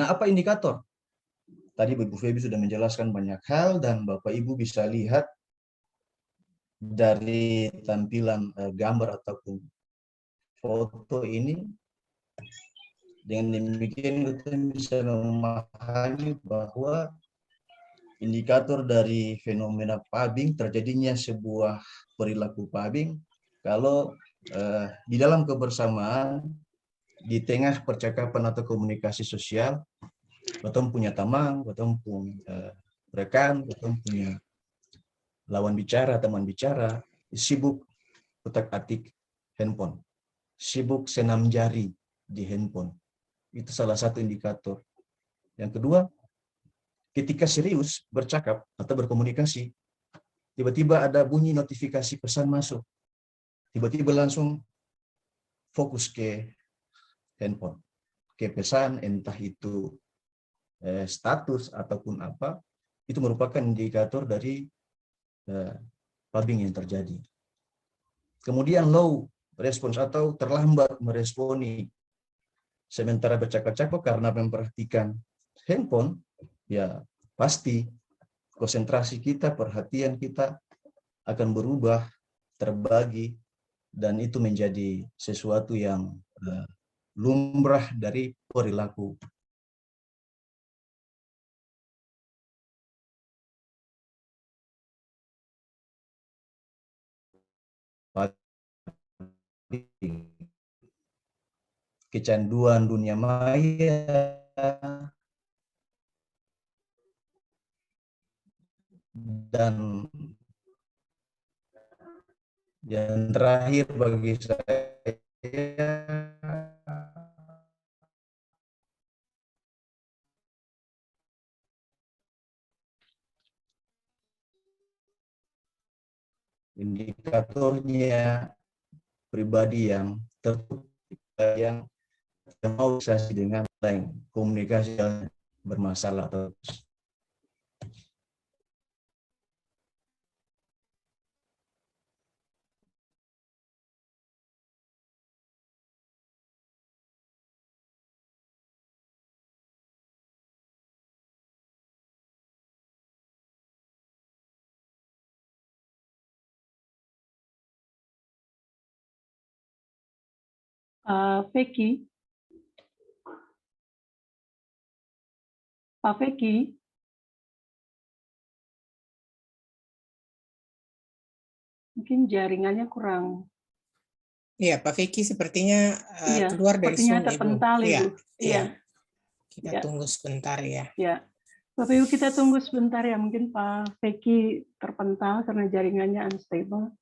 Nah, apa indikator? Tadi Bu Febi sudah menjelaskan banyak hal, dan Bapak Ibu bisa lihat dari tampilan gambar ataupun foto ini. Dengan demikian kita bisa memahami bahwa indikator dari fenomena PABIG, terjadinya sebuah perilaku PABIG, kalau di dalam kebersamaan, di tengah percakapan atau komunikasi sosial, betul punya teman, betul punya rekan, betul punya lawan bicara, teman bicara, sibuk utak-atik handphone, sibuk senam jari di handphone. Itu salah satu indikator. Yang kedua, ketika serius bercakap atau berkomunikasi, tiba-tiba ada bunyi notifikasi pesan masuk. Tiba-tiba langsung fokus ke handphone, ke pesan, entah itu status ataupun apa, itu merupakan indikator dari PABIG yang terjadi. Kemudian low response atau terlambat meresponi, sementara bercakap-cakap karena memperhatikan handphone, ya pasti konsentrasi kita, perhatian kita akan berubah, terbagi, dan itu menjadi sesuatu yang lumrah dari perilaku. Kecanduan dunia maya dan yang terakhir bagi saya indikatornya pribadi yang tertutup, yang mau dengan lain, komunikasi yang bermasalah terus. Vicky, Pak Vicky, mungkin jaringannya kurang. Iya, Pak Vicky sepertinya Iya, keluar dari sepertinya Zoom, Ibu. terpental, Iya, Ibu. iya. Iya. Kita Ya. tunggu sebentar ya. Ya, Bapak Ibu kita tunggu sebentar ya, mungkin Pak Vicky terpental karena jaringannya unstable.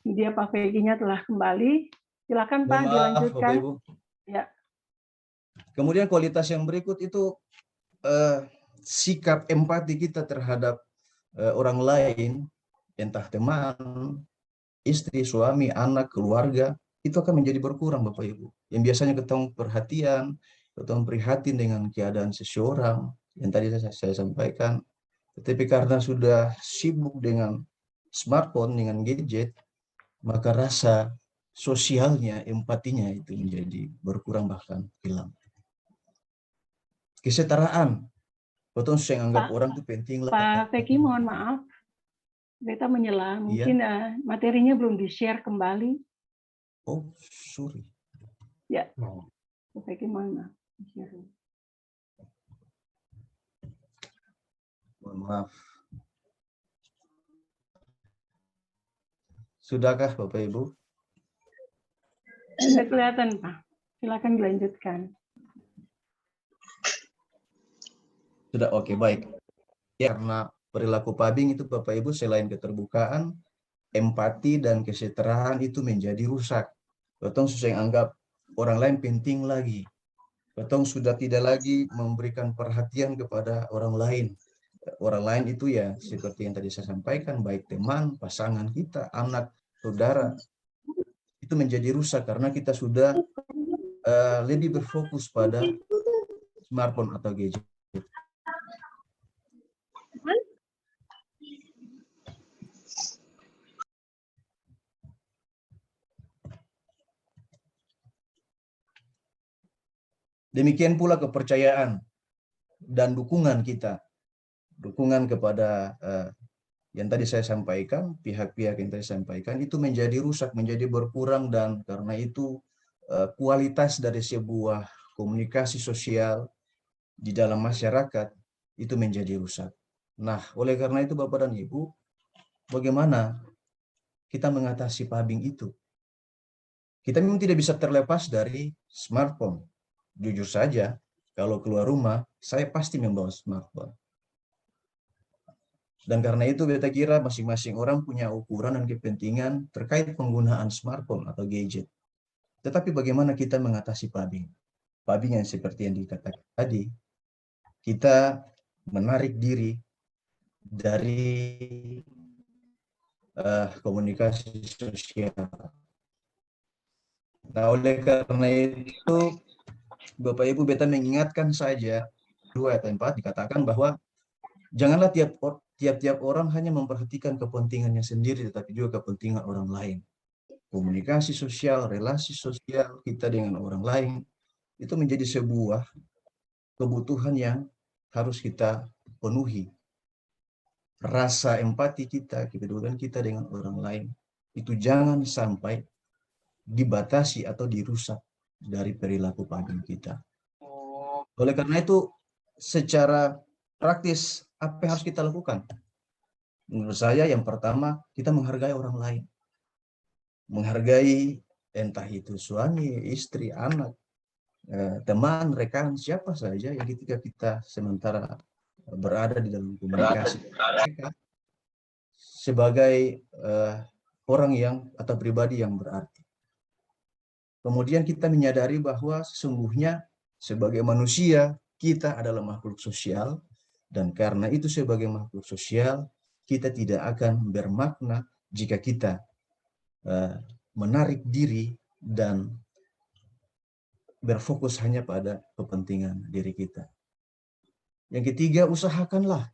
Dia Pak Vicky-nya telah kembali. Silakan Pak, Maaf, dilanjutkan. Bapak Ibu. Ya. Kemudian kualitas yang berikut itu sikap empati kita terhadap orang lain, entah teman, istri, suami, anak, keluarga, itu akan menjadi berkurang Bapak Ibu. Yang biasanya ketemu perhatian, ketemu prihatin dengan keadaan seseorang, yang tadi saya sampaikan, tetapi karena sudah sibuk dengan smartphone, dengan gadget, maka rasa sosialnya, empatinya itu menjadi berkurang bahkan hilang. Kesetaraan, betul saya anggap orang itu penting lah. Pak Vicky mohon maaf, Beta menyela, mungkin materinya belum di-share kembali. Oh, sorry. Ya, Pak Vicky mohon maaf. Mohon maaf. Sudahkah Bapak Ibu? Sudah kelihatan Pak. Silakan dilanjutkan. Sudah, oke, baik. Ya, karena perilaku PABING itu Bapak Ibu selain keterbukaan, empati dan kesetaraan itu menjadi rusak. Betong sudah anggap orang lain penting lagi. Betong sudah tidak lagi memberikan perhatian kepada orang lain. Orang lain itu ya seperti yang tadi saya sampaikan, baik teman, pasangan kita, anak, saudara, itu menjadi rusak karena kita sudah lebih berfokus pada smartphone atau gadget. Demikian pula kepercayaan dan dukungan kita. Dukungan kepada yang tadi saya sampaikan, pihak-pihak yang tadi saya sampaikan, itu menjadi rusak, menjadi berkurang, dan karena itu kualitas dari sebuah komunikasi sosial di dalam masyarakat itu menjadi rusak. Nah, oleh karena itu Bapak dan Ibu, bagaimana kita mengatasi PABING itu? Kita memang tidak bisa terlepas dari smartphone. Jujur saja, kalau keluar rumah, saya pasti membawa smartphone. Dan karena itu beta kira masing-masing orang punya ukuran dan kepentingan terkait penggunaan smartphone atau gadget. Tetapi bagaimana kita mengatasi PABING? PABING yang seperti yang dikatakan tadi, kita menarik diri dari komunikasi sosial. Nah, oleh karena itu, Bapak Ibu, beta mengingatkan saja 2 atau 4 dikatakan bahwa janganlah tiap-tiap orang hanya memperhatikan kepentingannya sendiri, tetapi juga kepentingan orang lain. Komunikasi sosial, relasi sosial kita dengan orang lain, itu menjadi sebuah kebutuhan yang harus kita penuhi. Rasa empati kita, kepedulian kita dengan orang lain, itu jangan sampai dibatasi atau dirusak dari perilaku PABING kita. Oleh karena itu, secara praktis, apa yang harus kita lakukan? Menurut saya yang pertama, kita menghargai orang lain. Menghargai entah itu suami, istri, anak, teman, rekan, siapa saja yang ketika kita sementara berada di dalam komunikasi mereka sebagai orang yang atau pribadi yang berarti. Kemudian kita menyadari bahwa sesungguhnya sebagai manusia kita adalah makhluk sosial, dan karena itu sebagai makhluk sosial, kita tidak akan bermakna jika kita menarik diri dan berfokus hanya pada kepentingan diri kita. Yang ketiga, usahakanlah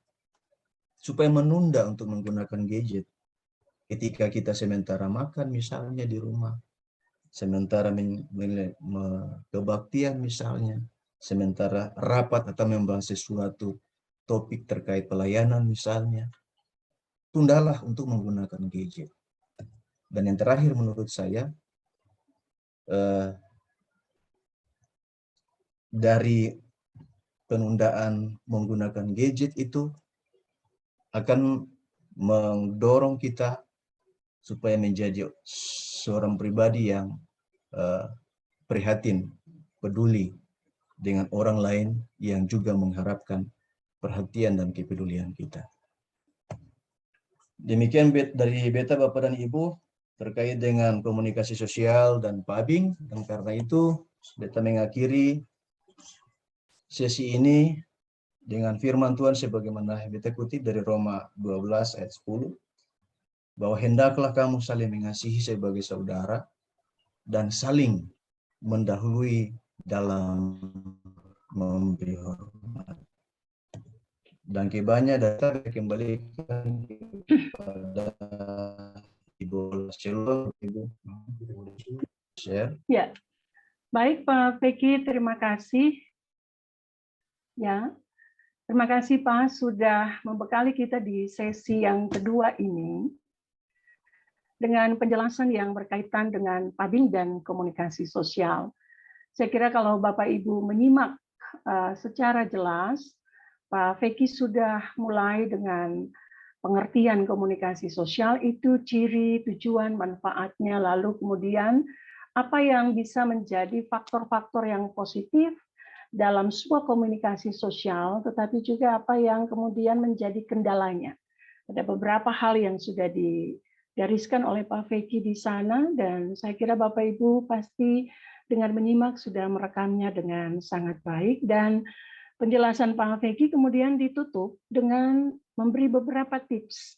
supaya menunda untuk menggunakan gadget. Ketika kita sementara makan misalnya di rumah, sementara kebaktian misalnya, sementara rapat atau membahas sesuatu topik terkait pelayanan misalnya, tundalah untuk menggunakan gadget. Dan yang terakhir menurut saya, dari penundaan menggunakan gadget itu akan mendorong kita supaya menjadi seorang pribadi yang prihatin, peduli dengan orang lain yang juga mengharapkan perhatian dan kepedulian kita. Demikian dari Beta, Bapak dan Ibu, terkait dengan komunikasi sosial dan PABING. Dan karena itu, Beta mengakhiri sesi ini dengan firman Tuhan sebagaimana Beta kutip dari Roma 12 ayat 10, bahwa hendaklah kamu saling mengasihi sebagai saudara dan saling mendahului dalam memberi hormat. Dan kibanya datang kembalikan kepada Ibu Sheila, Ibu share. Ya, baik Pak Peki, terima kasih. Ya, terima kasih Pak sudah membekali kita di sesi yang kedua ini dengan penjelasan yang berkaitan dengan PABING dan komunikasi sosial. Saya kira kalau Bapak Ibu menyimak secara jelas, Pak Feki sudah mulai dengan pengertian komunikasi sosial itu ciri, tujuan, manfaatnya, lalu kemudian apa yang bisa menjadi faktor-faktor yang positif dalam sebuah komunikasi sosial, tetapi juga apa yang kemudian menjadi kendalanya. Ada beberapa hal yang sudah digariskan oleh Pak Feki di sana, dan saya kira Bapak Ibu pasti dengan menyimak sudah merekamnya dengan sangat baik, dan penjelasan Pak Feki kemudian ditutup dengan memberi beberapa tips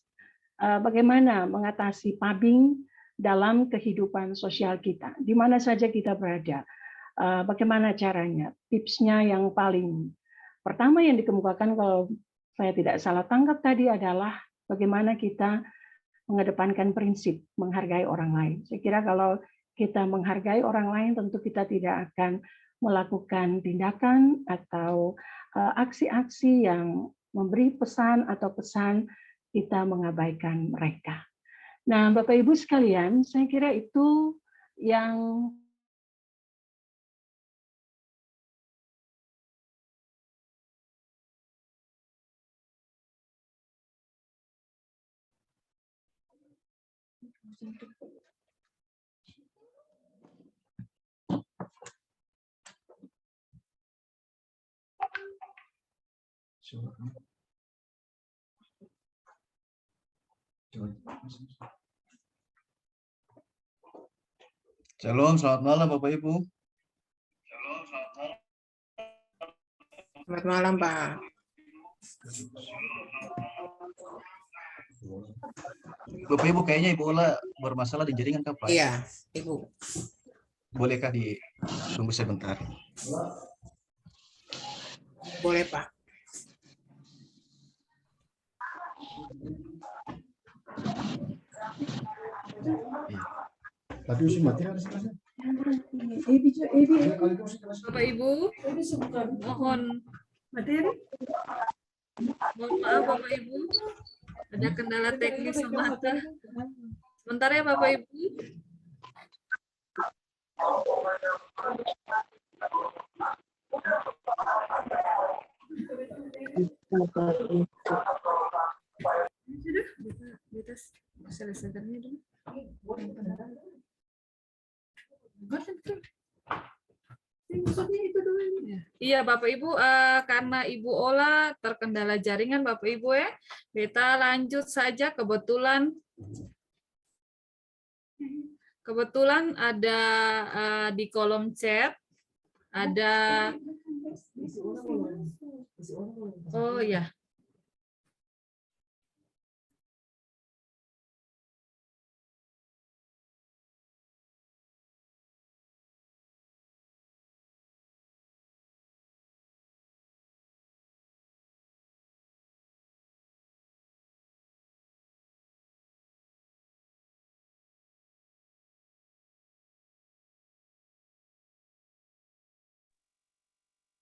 bagaimana mengatasi PABING dalam kehidupan sosial kita, di mana saja kita berada, bagaimana caranya. Tipsnya yang paling pertama yang dikemukakan, kalau saya tidak salah tangkap tadi, adalah bagaimana kita mengedepankan prinsip menghargai orang lain. Saya kira kalau kita menghargai orang lain, tentu kita tidak akan melakukan tindakan atau aksi-aksi yang memberi pesan atau pesan kita mengabaikan mereka. Nah, Bapak Ibu sekalian, saya kira itu yang Shalom, selamat malam Bapak Ibu. Selamat malam, Pak. Bapak Ibu, kayaknya Ibu Ola bermasalah di jaringan Kak, Pak? Iya, Ibu. Bolehkah ditunggu sebentar? Boleh, Pak. Tapi usia mati harus Bapak Ibu, mohon materi. Mohon maaf Bapak Ibu, ada kendala teknis semata. Sebentar ya Bapak Ibu. Sudah, kita selesaikannya dulu. Iya Bapak Ibu, karena Ibu Ola terkendala jaringan Bapak Ibu ya, kita lanjut saja. Kebetulan ada di kolom chat ada Oh ya.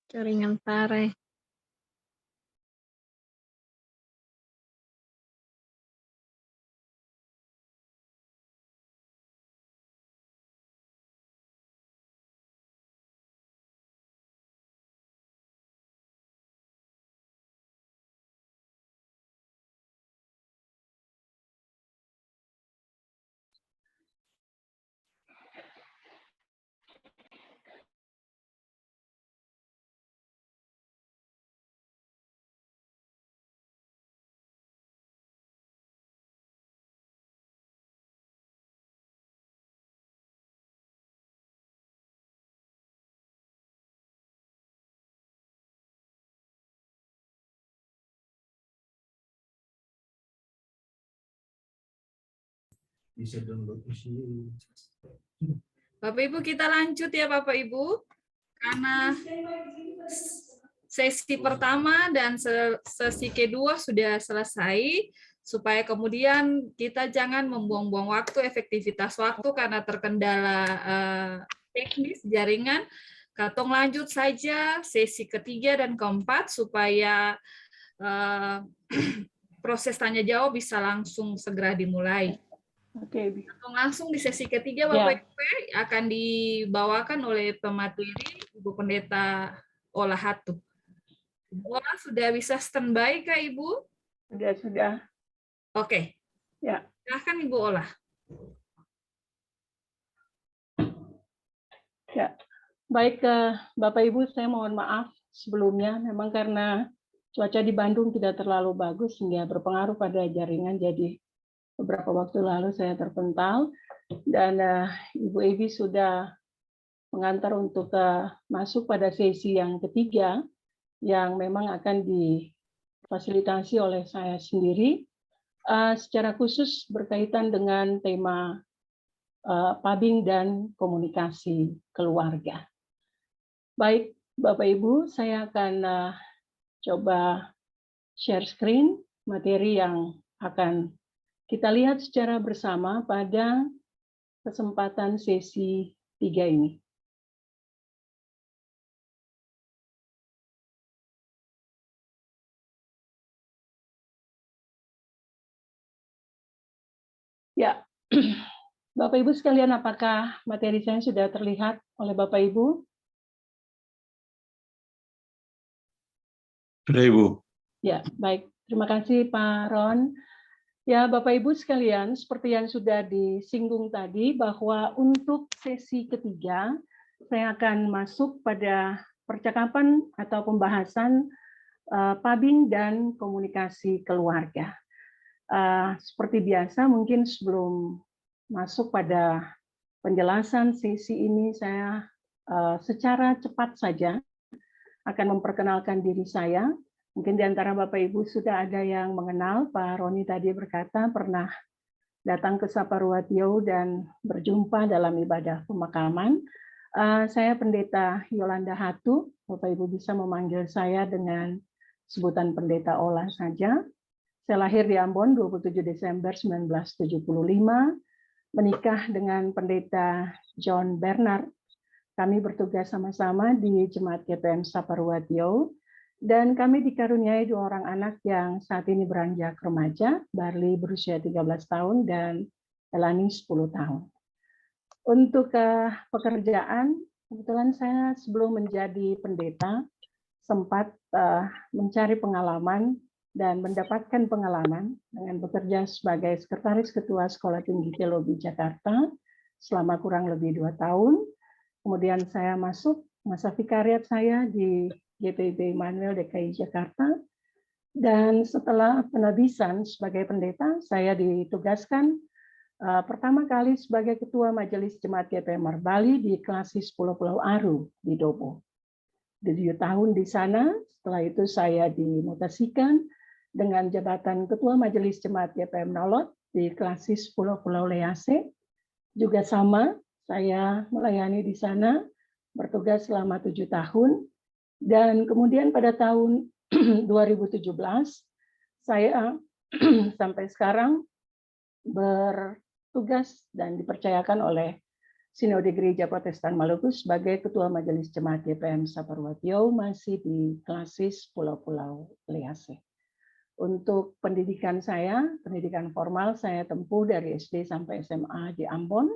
Jaringan Tare. Bapak Ibu, kita lanjut ya Bapak Ibu. Karena sesi pertama dan sesi kedua sudah selesai, supaya kemudian kita jangan membuang-buang waktu, efektivitas waktu karena terkendala teknis jaringan. Katong lanjut saja sesi ketiga dan keempat supaya proses tanya jawab bisa langsung segera dimulai. Oke, Langsung di sesi ketiga Bapak Ibu akan dibawakan oleh pemateri Ibu Pendeta Olah Hatu. Ibu Olah sudah bisa standby kah Ibu? sudah. Oke. Ya. Silahkan Ibu Olah. Ya. Baik, Bapak Ibu, saya mohon maaf sebelumnya, memang karena cuaca di Bandung tidak terlalu bagus sehingga berpengaruh pada jaringan, jadi beberapa waktu lalu saya terpental dan Ibu Evi sudah mengantar untuk masuk pada sesi yang ketiga yang memang akan difasilitasi oleh saya sendiri secara khusus berkaitan dengan tema pubbing dan komunikasi keluarga. Baik, Bapak Ibu, saya akan coba share screen materi yang akan kita lihat secara bersama pada kesempatan sesi 3 ini. Ya, Bapak Ibu sekalian, apakah materi saya sudah terlihat oleh Bapak Ibu? Sudah Ibu. Ya, baik. Terima kasih Pak Ron. Ya, Bapak Ibu sekalian, seperti yang sudah disinggung tadi, bahwa untuk sesi ketiga, saya akan masuk pada percakapan atau pembahasan pubbing dan komunikasi keluarga. Seperti biasa, mungkin sebelum masuk pada penjelasan sesi ini, saya secara cepat saja akan memperkenalkan diri saya. Mungkin di antara Bapak Ibu sudah ada yang mengenal, Pak Roni tadi berkata pernah datang ke Saparwatio dan berjumpa dalam ibadah pemakaman. Saya Pendeta Yolanda Hatu, Bapak Ibu bisa memanggil saya dengan sebutan Pendeta Olah saja. Saya lahir di Ambon 27 Desember 1975, menikah dengan Pendeta John Bernard. Kami bertugas sama-sama di Jemaat GPM Saparwatio, dan kami dikaruniai 2 orang anak yang saat ini beranjak remaja, Barli berusia 13 tahun dan Elani 10 tahun. Untuk pekerjaan, kebetulan saya sebelum menjadi pendeta sempat mencari pengalaman dan mendapatkan pengalaman dengan bekerja sebagai Sekretaris Ketua Sekolah Tinggi Teologi Jakarta selama kurang lebih 2 tahun. Kemudian saya masuk masa vikariat saya di GPIB Immanuel DKI Jakarta, dan setelah penabisan sebagai pendeta, saya ditugaskan pertama kali sebagai Ketua Majelis Jemaat GPM Bali di Klasis Pulau Pulau Aru di Dobo. 7 tahun di sana. Setelah itu saya dimutasikan dengan jabatan Ketua Majelis Jemaat GPM Nolot di Klasis Pulau-Pulau Lease. Juga sama, saya melayani di sana, bertugas selama 7 tahun. Dan kemudian pada tahun 2017, saya sampai sekarang bertugas dan dipercayakan oleh Sinode Gereja Protestan Maluku sebagai Ketua Majelis Jemaat GPM Saparwatio, masih di Klasis Pulau-Pulau Lease. Untuk pendidikan saya, pendidikan formal saya tempuh dari SD sampai SMA di Ambon.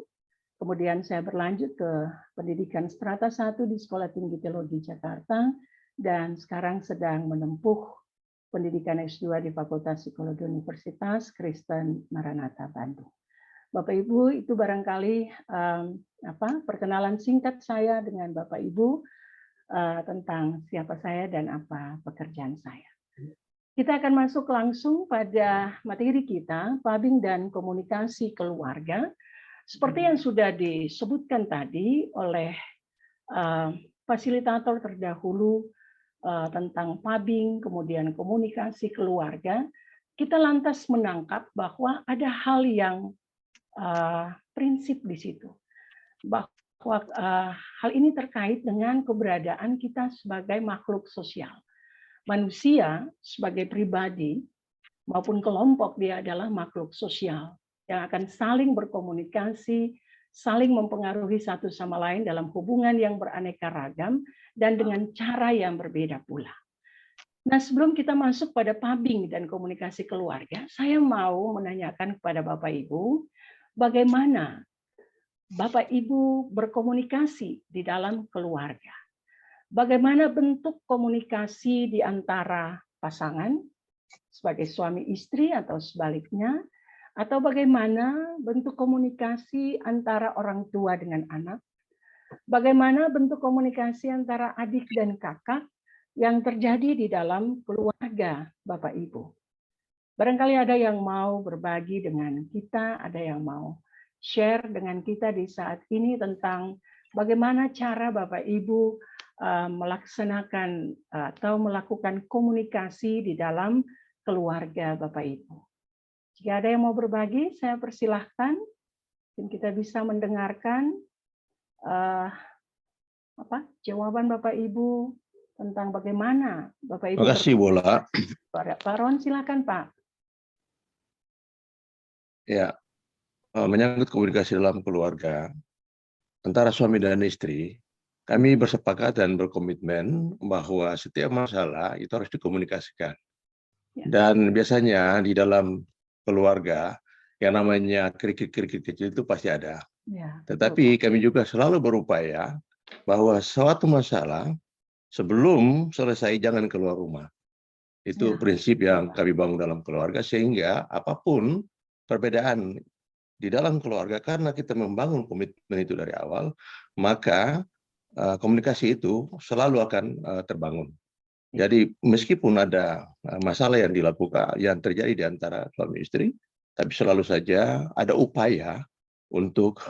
Kemudian saya berlanjut ke pendidikan strata 1 di Sekolah Tinggi Teologi Jakarta, dan sekarang sedang menempuh pendidikan S2 di Fakultas Psikologi Universitas Kristen Maranatha Bandung. Bapak Ibu, itu barangkali perkenalan singkat saya dengan Bapak Ibu tentang siapa saya dan apa pekerjaan saya. Kita akan masuk langsung pada materi kita, pubbing dan komunikasi keluarga. Seperti yang sudah disebutkan tadi oleh fasilitator terdahulu tentang pubbing, kemudian komunikasi keluarga, kita lantas menangkap bahwa ada hal yang prinsip di situ. Bahwa hal ini terkait dengan keberadaan kita sebagai makhluk sosial. Manusia sebagai pribadi maupun kelompok, dia adalah makhluk sosial yang akan saling berkomunikasi, saling mempengaruhi satu sama lain dalam hubungan yang beraneka ragam dan dengan cara yang berbeda pula. Nah, sebelum kita masuk pada pubbing dan komunikasi keluarga, saya mau menanyakan kepada Bapak Ibu, bagaimana Bapak Ibu berkomunikasi di dalam keluarga? Bagaimana bentuk komunikasi di antara pasangan sebagai suami istri atau sebaliknya? Atau bagaimana bentuk komunikasi antara orang tua dengan anak? Bagaimana bentuk komunikasi antara adik dan kakak yang terjadi di dalam keluarga Bapak Ibu? Barangkali ada yang mau berbagi dengan kita, ada yang mau share dengan kita di saat ini tentang bagaimana cara Bapak Ibu melaksanakan atau melakukan komunikasi di dalam keluarga Bapak Ibu. Jika ada yang mau berbagi, saya persilahkan. Mungkin kita bisa mendengarkan jawaban Bapak Ibu tentang bagaimana Bapak Ibu. Terima kasih, Bola. Pak Ron, silakan Pak. Ya, menyangkut komunikasi dalam keluarga antara suami dan istri, kami bersepakat dan berkomitmen bahwa setiap masalah itu harus dikomunikasikan. Ya. Dan biasanya di dalam keluarga yang namanya kerikil-kerikil kecil itu pasti ada. Ya, Tetapi kami juga selalu berupaya bahwa suatu masalah sebelum selesai jangan keluar rumah. Itu Ya. prinsip yang kami bangun dalam keluarga, sehingga apapun perbedaan di dalam keluarga, karena kita membangun komitmen itu dari awal, maka komunikasi itu selalu akan terbangun. Jadi meskipun ada masalah yang dilakukan, yang terjadi di antara suami istri, tapi selalu saja ada upaya untuk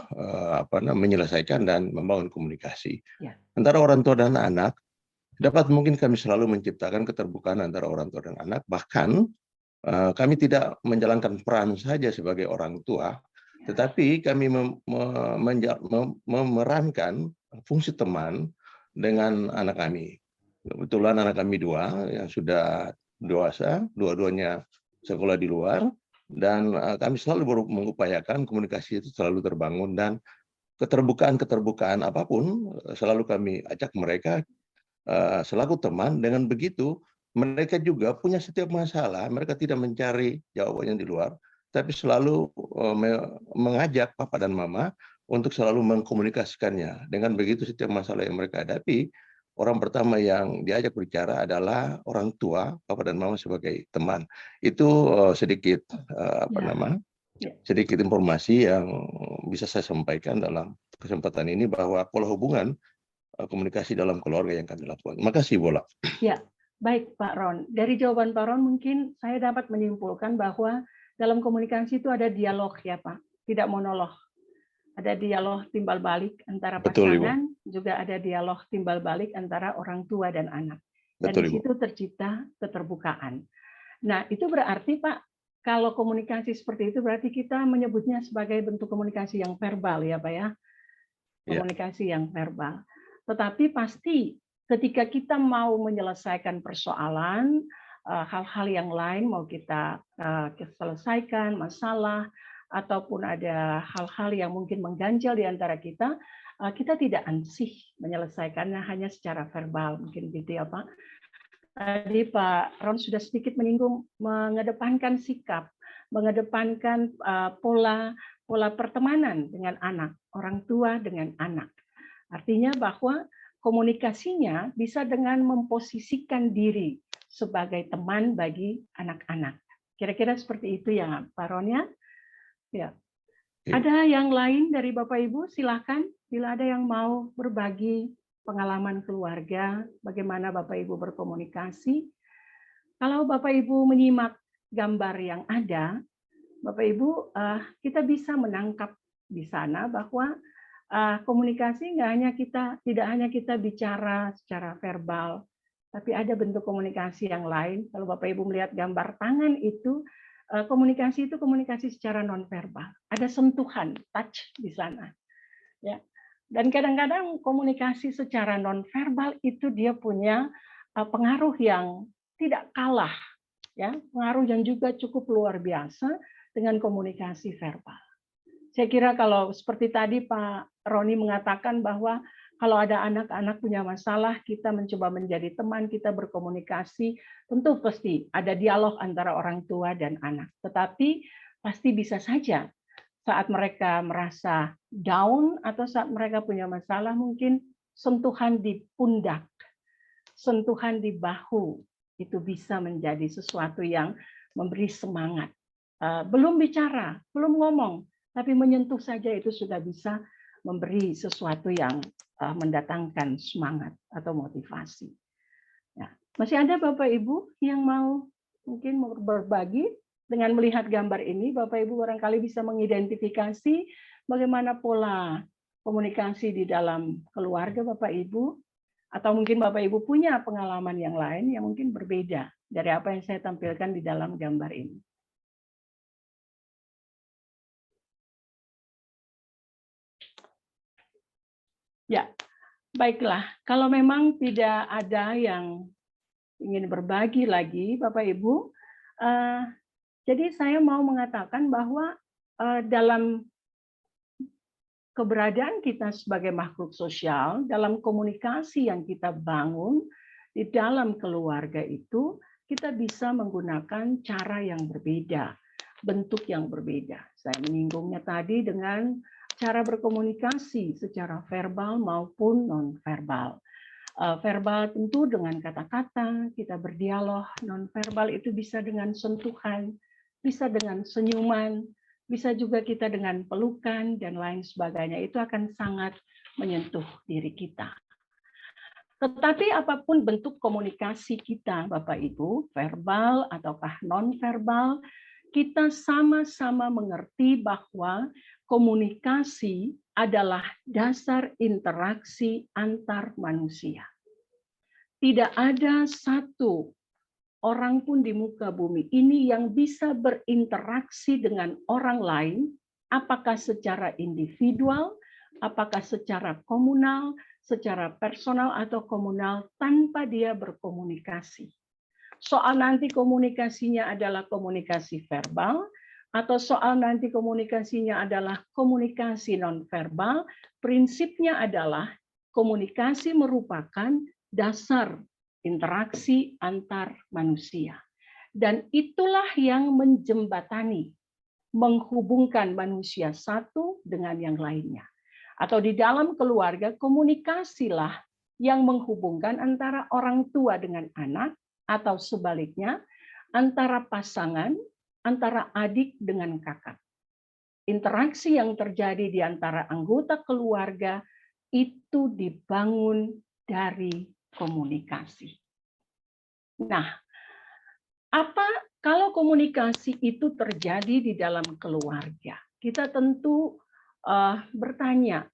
menyelesaikan dan membangun komunikasi. Ya. Antara orang tua dan anak, dapat mungkin kami selalu menciptakan keterbukaan antara orang tua dan anak, bahkan kami tidak menjalankan peran saja sebagai orang tua, tetapi kami memerankan fungsi teman dengan anak kami. Kebetulan anak kami 2 yang sudah dewasa, dua-duanya sekolah di luar, dan kami selalu mengupayakan komunikasi itu selalu terbangun, dan keterbukaan apapun selalu kami ajak mereka selaku teman. Dengan begitu mereka juga punya setiap masalah, mereka tidak mencari jawabannya di luar, tapi selalu mengajak papa dan mama untuk selalu mengkomunikasikannya. Dengan begitu setiap masalah yang mereka hadapi, orang pertama yang diajak berbicara adalah orang tua, papa dan mama sebagai teman. Itu sedikit sedikit informasi yang bisa saya sampaikan dalam kesempatan ini, bahwa pola hubungan komunikasi dalam keluarga yang kami lakukan. Terima kasih, Bola. Ya, baik Pak Ron. Dari jawaban Pak Ron mungkin saya dapat menyimpulkan bahwa dalam komunikasi itu ada dialog ya Pak, tidak monolog. Ada dialog timbal balik antara Betul, Ibu. pasangan, juga ada dialog timbal balik antara orang tua dan anak. Dan Betul, di Ibu. situ tercipta keterbukaan. Nah, itu berarti Pak, kalau komunikasi seperti itu berarti kita menyebutnya sebagai bentuk komunikasi yang verbal ya Pak ya. Komunikasi yang verbal. Tetapi pasti ketika kita mau menyelesaikan persoalan, hal-hal yang lain mau kita selesaikan masalah, ataupun ada hal-hal yang mungkin mengganjal di antara kita, kita tidak ansih menyelesaikannya hanya secara verbal, mungkin gitu ya Pak. Tadi Pak Ron sudah sedikit menyinggung mengedepankan sikap, mengedepankan pola pertemanan dengan anak, orang tua dengan anak. Artinya bahwa komunikasinya bisa dengan memposisikan diri sebagai teman bagi anak-anak. Kira-kira seperti itu ya Pak Ron ya. Ya. Ada yang lain dari Bapak Ibu? Silakan bila ada yang mau berbagi pengalaman keluarga, bagaimana Bapak Ibu berkomunikasi. Kalau Bapak Ibu menyimak gambar yang ada, Bapak Ibu kita bisa menangkap di sana bahwa komunikasi tidak hanya kita bicara secara verbal, tapi ada bentuk komunikasi yang lain. Kalau Bapak Ibu melihat gambar tangan itu, komunikasi itu komunikasi secara nonverbal. Ada sentuhan, touch di sana. Ya. Dan kadang-kadang komunikasi secara nonverbal itu dia punya pengaruh yang tidak kalah, ya, pengaruh yang juga cukup luar biasa dengan komunikasi verbal. Saya kira kalau seperti tadi Pak Roni mengatakan bahwa kalau ada anak-anak punya masalah, kita mencoba menjadi teman, kita berkomunikasi, tentu pasti ada dialog antara orang tua dan anak. Tetapi pasti bisa saja saat mereka merasa down atau saat mereka punya masalah, mungkin sentuhan di pundak, sentuhan di bahu, itu bisa menjadi sesuatu yang memberi semangat. Belum bicara, belum ngomong, tapi menyentuh saja itu sudah bisa memberi sesuatu yang mendatangkan semangat atau motivasi. Ya. Masih ada Bapak Ibu yang mau mungkin berbagi dengan melihat gambar ini, Bapak Ibu barangkali bisa mengidentifikasi bagaimana pola komunikasi di dalam keluarga Bapak Ibu, atau mungkin Bapak Ibu punya pengalaman yang lain yang mungkin berbeda dari apa yang saya tampilkan di dalam gambar ini. Ya, baiklah. Kalau memang tidak ada yang ingin berbagi lagi, Bapak Ibu, jadi saya mau mengatakan bahwa dalam keberadaan kita sebagai makhluk sosial, dalam komunikasi yang kita bangun di dalam keluarga itu, kita bisa menggunakan cara yang berbeda, bentuk yang berbeda. Saya menyinggungnya tadi dengan cara berkomunikasi secara verbal maupun non-verbal. Verbal tentu dengan kata-kata, kita berdialog. Non-verbal itu bisa dengan sentuhan, bisa dengan senyuman, bisa juga kita dengan pelukan, dan lain sebagainya. Itu akan sangat menyentuh diri kita. Tetapi apapun bentuk komunikasi kita, Bapak Ibu, verbal ataukah non-verbal, kita sama-sama mengerti bahwa komunikasi adalah dasar interaksi antar manusia. Tidak ada satu orang pun di muka bumi ini yang bisa berinteraksi dengan orang lain, apakah secara individual, apakah secara komunal, secara personal atau komunal, tanpa dia berkomunikasi. Soal nanti komunikasinya adalah komunikasi verbal, atau soal nanti komunikasinya adalah komunikasi nonverbal, prinsipnya adalah komunikasi merupakan dasar interaksi antar manusia. Dan itulah yang menjembatani, menghubungkan manusia satu dengan yang lainnya. Atau di dalam keluarga, komunikasilah yang menghubungkan antara orang tua dengan anak, atau sebaliknya, antara pasangan, antara adik dengan kakak. Interaksi yang terjadi di antara anggota keluarga itu dibangun dari komunikasi. Nah, apa kalau komunikasi itu terjadi di dalam keluarga? Kita tentu bertanya,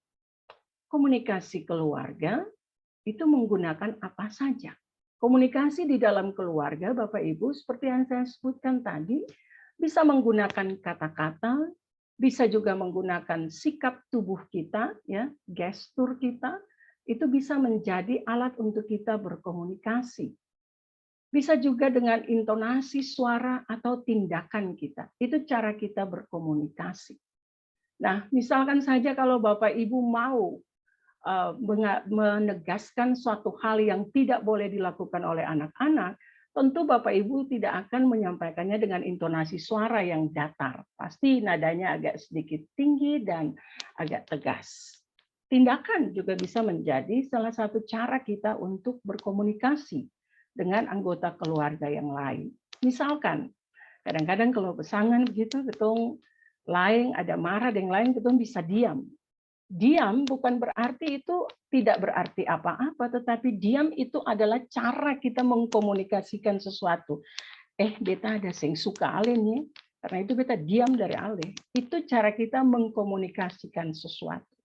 komunikasi keluarga itu menggunakan apa saja? Komunikasi di dalam keluarga, Bapak Ibu, seperti yang saya sebutkan tadi, bisa menggunakan kata-kata, bisa juga menggunakan sikap tubuh kita, ya, gestur kita, itu bisa menjadi alat untuk kita berkomunikasi. Bisa juga dengan intonasi suara atau tindakan kita. Itu cara kita berkomunikasi. Nah, misalkan saja kalau Bapak Ibu mau menegaskan suatu hal yang tidak boleh dilakukan oleh anak-anak, tentu Bapak Ibu tidak akan menyampaikannya dengan intonasi suara yang datar. Pasti nadanya agak sedikit tinggi dan agak tegas. Tindakan juga bisa menjadi salah satu cara kita untuk berkomunikasi dengan anggota keluarga yang lain. Misalkan, kadang-kadang kalau pasangan begitu, ketong lain ada marah dan lain, ketong bisa diam. Diam bukan berarti itu tidak berarti apa-apa, tetapi diam itu adalah cara kita mengkomunikasikan sesuatu. Beta ada yang suka ale nih, karena itu beta diam dari ale. Itu cara kita mengkomunikasikan sesuatu.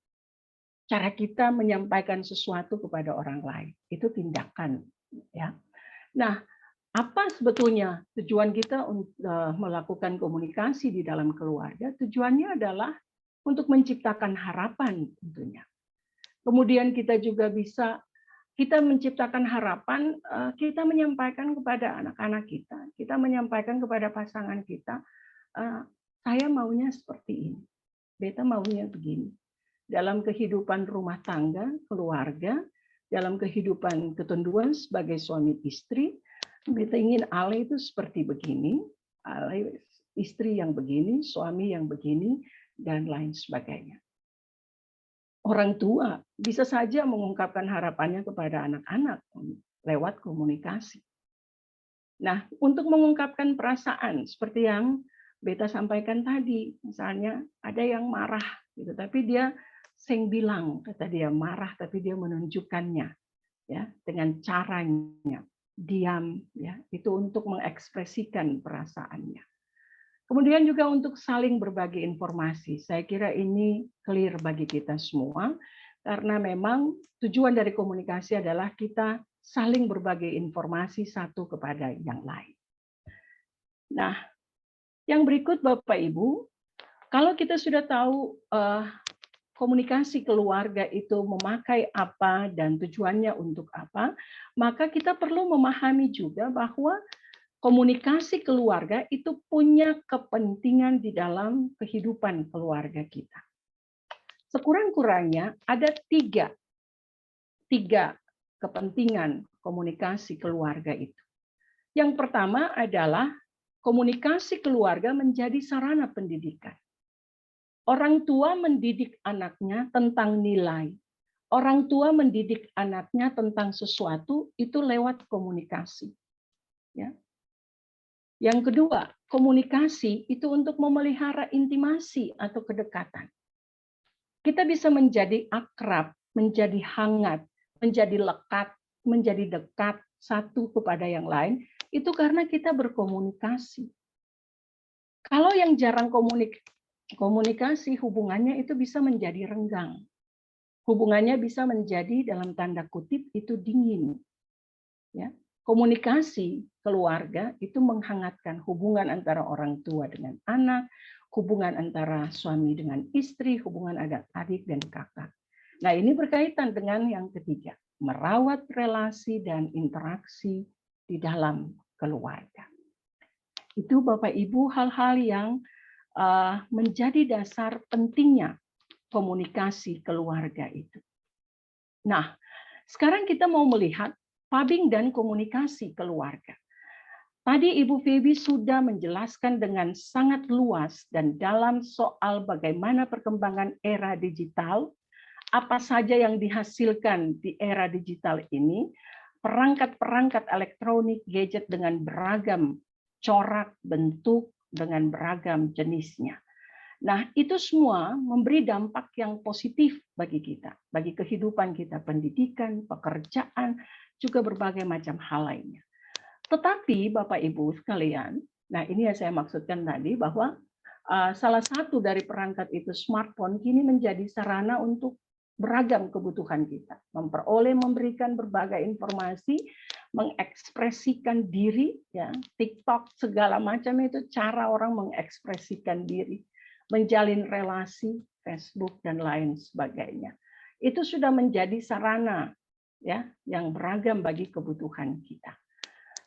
Cara kita menyampaikan sesuatu kepada orang lain. Itu tindakan. Ya. Nah, apa sebetulnya tujuan kita untuk melakukan komunikasi di dalam keluarga? Tujuannya adalah untuk menciptakan harapan tentunya. Kemudian kita juga bisa, kita menciptakan harapan, kita menyampaikan kepada anak-anak kita menyampaikan kepada pasangan kita, saya maunya seperti ini, beta maunya begini. Dalam kehidupan rumah tangga, keluarga, dalam kehidupan ketentuan sebagai suami istri, beta ingin ale itu seperti begini, ale istri yang begini, suami yang begini, dan lain sebagainya. Orang tua bisa saja mengungkapkan harapannya kepada anak-anak lewat komunikasi. Nah, untuk mengungkapkan perasaan seperti yang beta sampaikan tadi, misalnya ada yang marah, gitu, tapi dia seng bilang, kata dia marah, tapi dia menunjukkannya, ya, dengan caranya diam, ya, itu untuk mengekspresikan perasaannya. Kemudian juga untuk saling berbagi informasi. Saya kira ini clear bagi kita semua, karena memang tujuan dari komunikasi adalah kita saling berbagi informasi satu kepada yang lain. Nah, yang berikut Bapak Ibu, kalau kita sudah tahu komunikasi keluarga itu memakai apa dan tujuannya untuk apa, maka kita perlu memahami juga bahwa komunikasi keluarga itu punya kepentingan di dalam kehidupan keluarga kita. Sekurang-kurangnya ada tiga kepentingan komunikasi keluarga itu. Yang pertama adalah komunikasi keluarga menjadi sarana pendidikan. Orang tua mendidik anaknya tentang nilai. Orang tua mendidik anaknya tentang sesuatu itu lewat komunikasi. Ya. Yang kedua, komunikasi itu untuk memelihara intimasi atau kedekatan. Kita bisa menjadi akrab, menjadi hangat, menjadi lekat, menjadi dekat satu kepada yang lain, itu karena kita berkomunikasi. Kalau yang jarang komunikasi, hubungannya itu bisa menjadi renggang. Hubungannya bisa menjadi dalam tanda kutip itu dingin. Ya. Komunikasi keluarga itu menghangatkan hubungan antara orang tua dengan anak, hubungan antara suami dengan istri, hubungan adik dan kakak. Nah, ini berkaitan dengan yang ketiga, merawat relasi dan interaksi di dalam keluarga. Itu Bapak Ibu hal-hal yang menjadi dasar pentingnya komunikasi keluarga itu. Nah, sekarang kita mau melihat Fabing dan komunikasi keluarga. Tadi Ibu Feby sudah menjelaskan dengan sangat luas dan dalam soal bagaimana perkembangan era digital, apa saja yang dihasilkan di era digital ini, perangkat-perangkat elektronik, gadget dengan beragam corak, bentuk, dengan beragam jenisnya. Nah, itu semua memberi dampak yang positif bagi kita, bagi kehidupan kita, pendidikan, pekerjaan, juga berbagai macam hal lainnya. Tetapi Bapak Ibu sekalian, nah ini yang saya maksudkan tadi bahwa salah satu dari perangkat itu smartphone kini menjadi sarana untuk beragam kebutuhan kita, memperoleh, memberikan berbagai informasi, mengekspresikan diri, ya, TikTok segala macam itu cara orang mengekspresikan diri, menjalin relasi, Facebook dan lain sebagainya. Itu sudah menjadi sarana, ya, yang beragam bagi kebutuhan kita.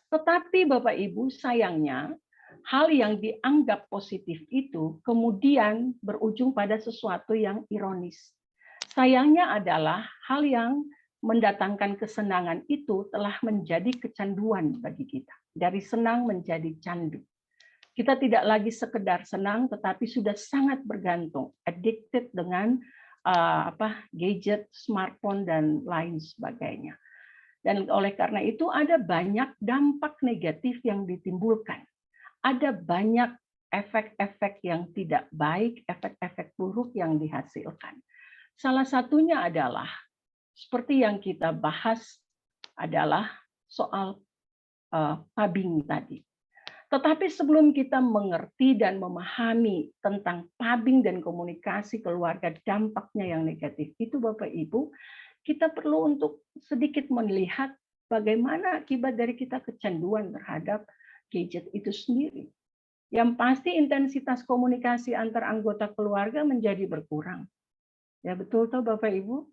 Tetapi Bapak Ibu, sayangnya hal yang dianggap positif itu kemudian berujung pada sesuatu yang ironis. Sayangnya adalah hal yang mendatangkan kesenangan itu telah menjadi kecanduan bagi kita. Dari senang menjadi candu. Kita tidak lagi sekedar senang, tetapi sudah sangat bergantung, addicted dengan gadget, smartphone, dan lain sebagainya. Dan oleh karena itu ada banyak dampak negatif yang ditimbulkan. Ada banyak efek-efek yang tidak baik, efek-efek buruk yang dihasilkan. Salah satunya adalah, seperti yang kita bahas, adalah soal pubbing tadi. Tetapi sebelum kita mengerti dan memahami tentang pubbing dan komunikasi keluarga, dampaknya yang negatif itu Bapak Ibu, kita perlu untuk sedikit melihat bagaimana akibat dari kita kecanduan terhadap gadget itu sendiri. Yang pasti intensitas komunikasi antar anggota keluarga menjadi berkurang. Ya betul toh Bapak Ibu?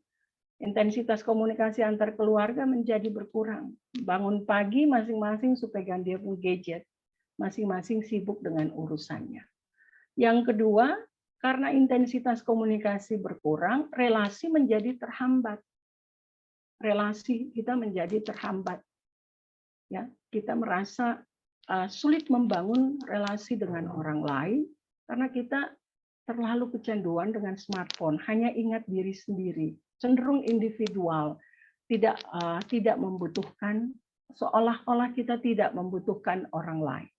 Intensitas komunikasi antar keluarga menjadi berkurang. Bangun pagi masing-masing supaya dia pun gadget. Masing-masing sibuk dengan urusannya. Yang kedua, karena intensitas komunikasi berkurang, relasi menjadi terhambat. Relasi kita menjadi terhambat. Ya, kita merasa sulit membangun relasi dengan orang lain karena kita terlalu kecanduan dengan smartphone, hanya ingat diri sendiri, cenderung individual, tidak membutuhkan, seolah-olah kita tidak membutuhkan orang lain.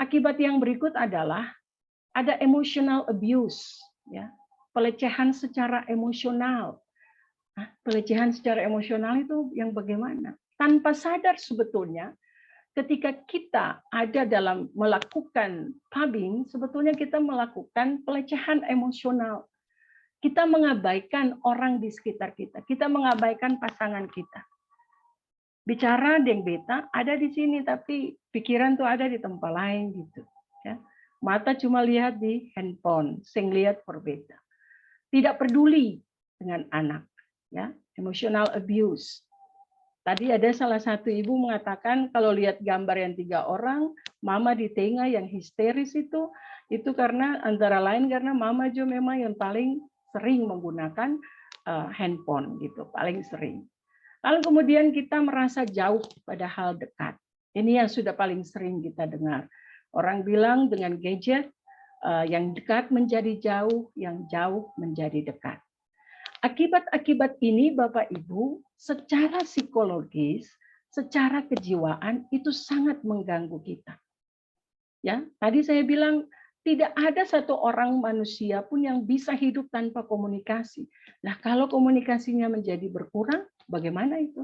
Akibat yang berikut adalah ada emotional abuse, ya, pelecehan secara emosional. Nah, pelecehan secara emosional itu yang bagaimana? Tanpa sadar sebetulnya, ketika kita ada dalam melakukan pubbing, sebetulnya kita melakukan pelecehan emosional. Kita mengabaikan orang di sekitar kita. Kita mengabaikan pasangan kita. Bicara Deng Beta ada di sini, tapi pikiran tuh ada di tempat lain gitu. Ya. Mata cuma lihat di handphone, sing lihat berbeda. Tidak peduli dengan anak. Ya, emotional abuse. Tadi ada salah satu ibu mengatakan kalau lihat gambar yang 3 orang, mama di tengah yang histeris itu karena antara lain karena mama juga memang yang paling sering menggunakan handphone gitu, paling sering. Lalu kemudian kita merasa jauh padahal dekat. Ini yang sudah paling sering kita dengar. Orang bilang dengan gadget yang dekat menjadi jauh, yang jauh menjadi dekat. Akibat-akibat ini Bapak Ibu secara psikologis, secara kejiwaan itu sangat mengganggu kita. Ya, tadi saya bilang tidak ada satu orang manusia pun yang bisa hidup tanpa komunikasi. Nah, kalau komunikasinya menjadi berkurang, bagaimana itu?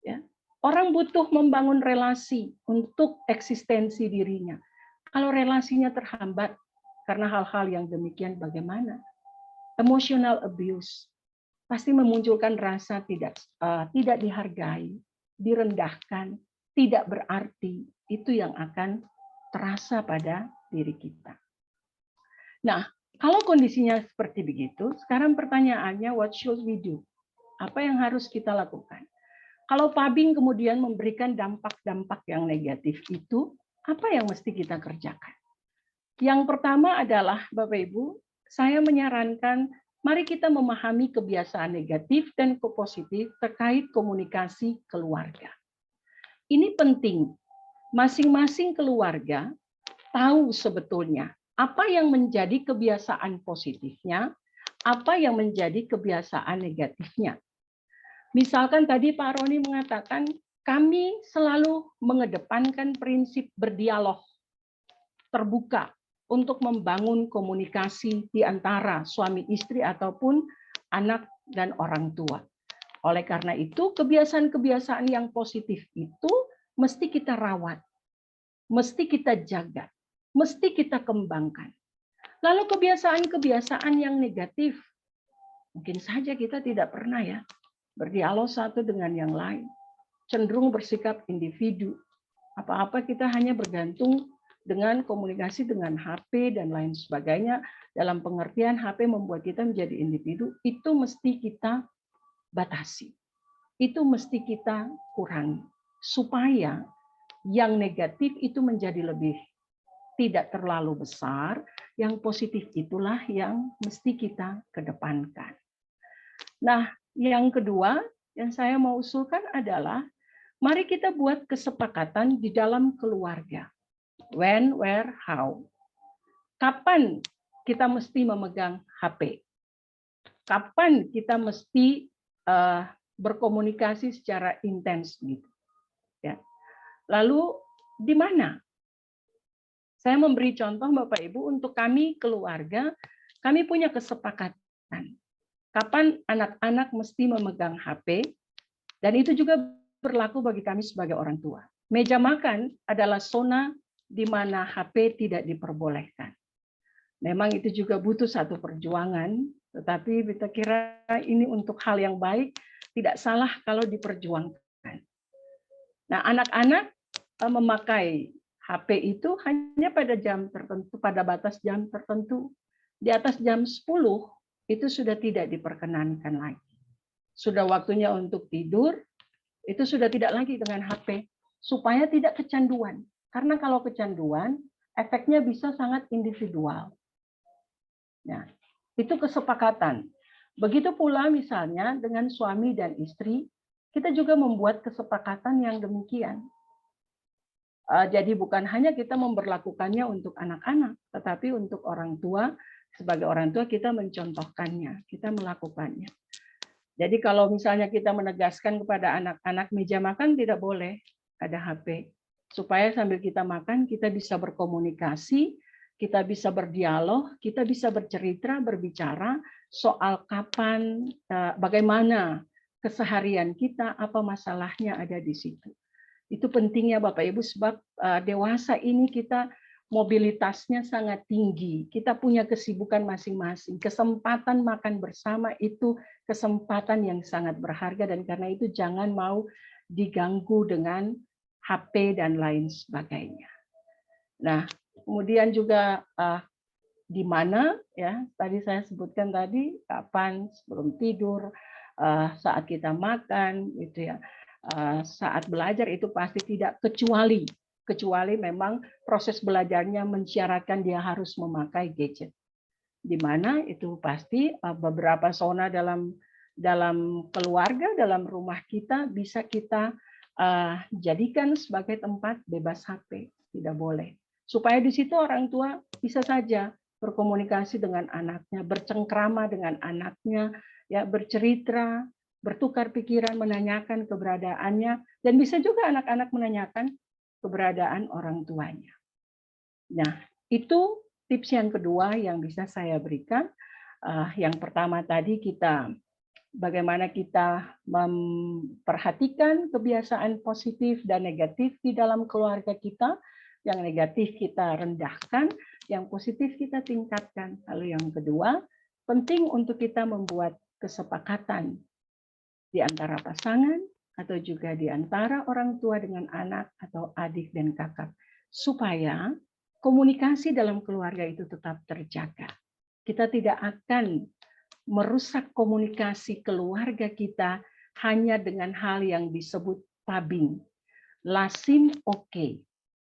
Ya, orang butuh membangun relasi untuk eksistensi dirinya. Kalau relasinya terhambat karena hal-hal yang demikian, bagaimana? Emotional abuse pasti memunculkan rasa tidak dihargai, direndahkan, tidak berarti. Itu yang akan terasa pada diri kita. Nah, kalau kondisinya seperti begitu, sekarang pertanyaannya, what should we do? Apa yang harus kita lakukan? Kalau pubbing kemudian memberikan dampak-dampak yang negatif itu, apa yang mesti kita kerjakan? Yang pertama adalah, Bapak Ibu, saya menyarankan mari kita memahami kebiasaan negatif dan positif terkait komunikasi keluarga. Ini penting. Masing-masing keluarga tahu sebetulnya apa yang menjadi kebiasaan positifnya, apa yang menjadi kebiasaan negatifnya. Misalkan tadi Pak Roni mengatakan kami selalu mengedepankan prinsip berdialog terbuka untuk membangun komunikasi di antara suami istri ataupun anak dan orang tua. Oleh karena itu, kebiasaan-kebiasaan yang positif itu mesti kita rawat, mesti kita jaga, mesti kita kembangkan. Lalu kebiasaan-kebiasaan yang negatif, mungkin saja kita tidak pernah ya berdialog satu dengan yang lain, cenderung bersikap individu. Apa-apa kita hanya bergantung dengan komunikasi dengan HP dan lain sebagainya. Dalam pengertian HP membuat kita menjadi individu, itu mesti kita batasi. Itu mesti kita kurangi. Supaya yang negatif itu menjadi lebih tidak terlalu besar, yang positif itulah yang mesti kita kedepankan. Nah, yang kedua yang saya mau usulkan adalah mari kita buat kesepakatan di dalam keluarga. When, where, how. Kapan kita mesti memegang HP? Kapan kita mesti berkomunikasi secara intens gitu. Ya. Lalu di mana? Saya memberi contoh Bapak Ibu, untuk kami keluarga, kami punya kesepakatan. Kapan anak-anak mesti memegang HP, dan itu juga berlaku bagi kami sebagai orang tua. Meja makan adalah zona di mana HP tidak diperbolehkan. Memang itu juga butuh satu perjuangan, tetapi kita kira ini untuk hal yang baik, tidak salah kalau diperjuangkan. Nah, anak-anak memakai HP itu hanya pada jam tertentu, pada batas jam tertentu. Di atas jam 10 itu sudah tidak diperkenankan lagi. Sudah waktunya untuk tidur, itu sudah tidak lagi dengan HP, supaya tidak kecanduan. Karena kalau kecanduan, efeknya bisa sangat individual. Nah, itu kesepakatan. Begitu pula misalnya dengan suami dan istri, kita juga membuat kesepakatan yang demikian. Jadi bukan hanya kita memberlakukannya untuk anak-anak, tetapi untuk orang tua, sebagai orang tua kita mencontohkannya, kita melakukannya. Jadi kalau misalnya kita menegaskan kepada anak-anak meja makan tidak boleh ada HP, supaya sambil kita makan kita bisa berkomunikasi, kita bisa berdialog, kita bisa bercerita, berbicara soal kapan, bagaimana keseharian kita, apa masalahnya ada di situ. Itu pentingnya Bapak Ibu, sebab dewasa ini kita mobilitasnya sangat tinggi. Kita punya kesibukan masing-masing. Kesempatan makan bersama itu kesempatan yang sangat berharga, dan karena itu jangan mau diganggu dengan HP dan lain sebagainya. Nah, kemudian juga di mana ya tadi saya sebutkan tadi, kapan, sebelum tidur, saat kita makan gitu ya. Saat belajar itu pasti tidak, kecuali memang proses belajarnya mensyaratkan dia harus memakai gadget. Di mana itu pasti beberapa zona dalam keluarga, dalam rumah kita bisa kita jadikan sebagai tempat bebas HP, tidak boleh. Supaya di situ orang tua bisa saja berkomunikasi dengan anaknya, bercengkrama dengan anaknya, ya bercerita, bertukar pikiran, menanyakan keberadaannya, dan bisa juga anak-anak menanyakan keberadaan orang tuanya. Nah, itu tips yang kedua yang bisa saya berikan. Yang pertama tadi bagaimana kita memperhatikan kebiasaan positif dan negatif di dalam keluarga kita. Yang negatif kita rendahkan, yang positif kita tingkatkan. Lalu yang kedua, penting untuk kita membuat kesepakatan di antara pasangan atau juga di antara orang tua dengan anak atau adik dan kakak, supaya komunikasi dalam keluarga itu tetap terjaga. Kita tidak akan merusak komunikasi keluarga kita hanya dengan hal yang disebut pubbing. Lazim oke,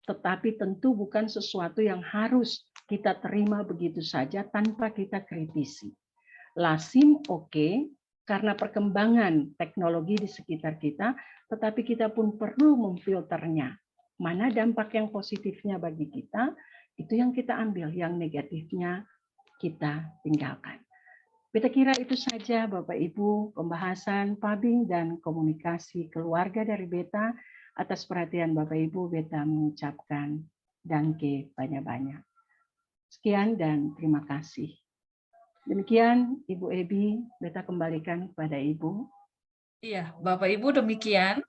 tetapi tentu bukan sesuatu yang harus kita terima begitu saja tanpa kita kritisi. Lazim oke, karena perkembangan teknologi di sekitar kita, tetapi kita pun perlu memfilternya. Mana dampak yang positifnya bagi kita, itu yang kita ambil, yang negatifnya kita tinggalkan. Kita kira itu saja Bapak Ibu pembahasan pubbing dan komunikasi keluarga dari Beta. Atas perhatian Bapak Ibu, Beta mengucapkan danke banyak-banyak. Sekian dan terima kasih. Demikian Ibu Ebi, Beta kembalikan kepada Ibu. Iya, Bapak Ibu demikian.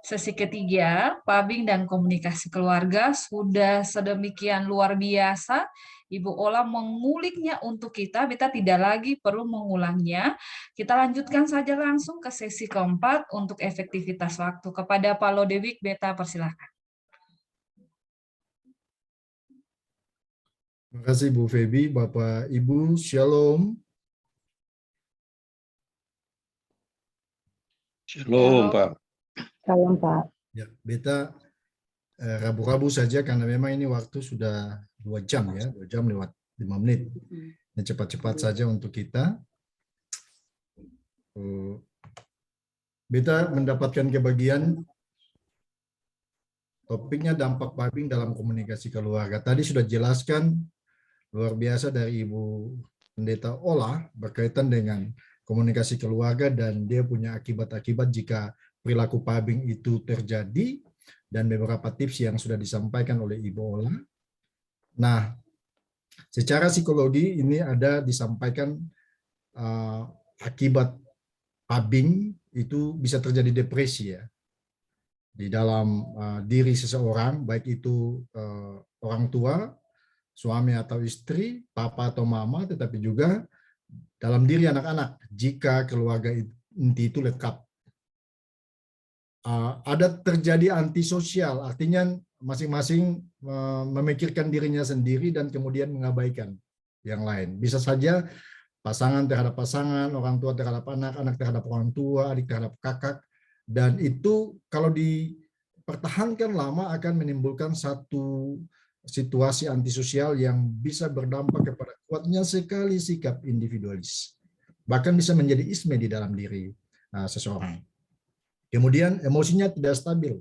Sesi ketiga, pubbing dan komunikasi keluarga sudah sedemikian luar biasa. Ibu Ola menguliknya untuk kita tidak lagi perlu mengulangnya. Kita lanjutkan saja langsung ke sesi keempat untuk efektivitas waktu. Kepada Pak Lodewijk, Beta persilahkan. Terima kasih Bu Febi, Bapak Ibu, Shalom. Shalom, Pak. Salam Pak. Ya, Beta rabu-rabu saja karena memang ini waktu sudah 2 jam ya, 2 jam lewat 5 menit. Ini cepat-cepat saja untuk kita. Beta mendapatkan kebagian topiknya dampak pubbing dalam komunikasi keluarga. Tadi sudah jelaskan luar biasa dari Ibu Pendeta Ola berkaitan dengan komunikasi keluarga dan dia punya akibat-akibat jika perilaku pubbing itu terjadi dan beberapa tips yang sudah disampaikan oleh Ibu Ola. Nah, secara psikologi ini ada disampaikan akibat pubbing itu bisa terjadi depresi ya di dalam diri seseorang, baik itu orang tua, suami atau istri, papa atau mama, tetapi juga dalam diri anak-anak jika keluarga inti itu lengkap. Ada terjadi antisosial, artinya masing-masing memikirkan dirinya sendiri dan kemudian mengabaikan yang lain. Bisa saja pasangan terhadap pasangan, orang tua terhadap anak, anak terhadap orang tua, adik terhadap kakak, dan itu kalau dipertahankan lama akan menimbulkan satu situasi antisosial yang bisa berdampak kepada kuatnya sekali sikap individualis. Bahkan bisa menjadi isme di dalam diri seseorang. Kemudian emosinya tidak stabil.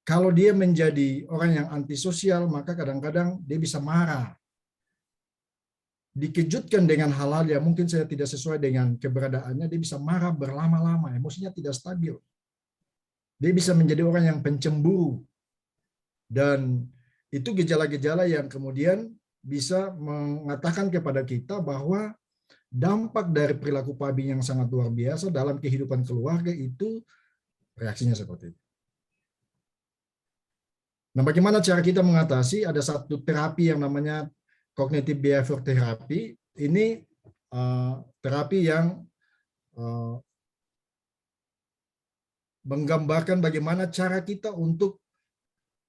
Kalau dia menjadi orang yang antisosial, maka kadang-kadang dia bisa marah. Dikejutkan dengan hal-hal yang mungkin saya tidak sesuai dengan keberadaannya, dia bisa marah berlama-lama, emosinya tidak stabil. Dia bisa menjadi orang yang pencemburu. Dan itu gejala-gejala yang kemudian bisa mengatakan kepada kita bahwa dampak dari perilaku pubbing yang sangat luar biasa dalam kehidupan keluarga itu reaksinya seperti itu. Nah, bagaimana cara kita mengatasi? Ada satu terapi yang namanya cognitive behavior therapy. Ini terapi yang menggambarkan bagaimana cara kita untuk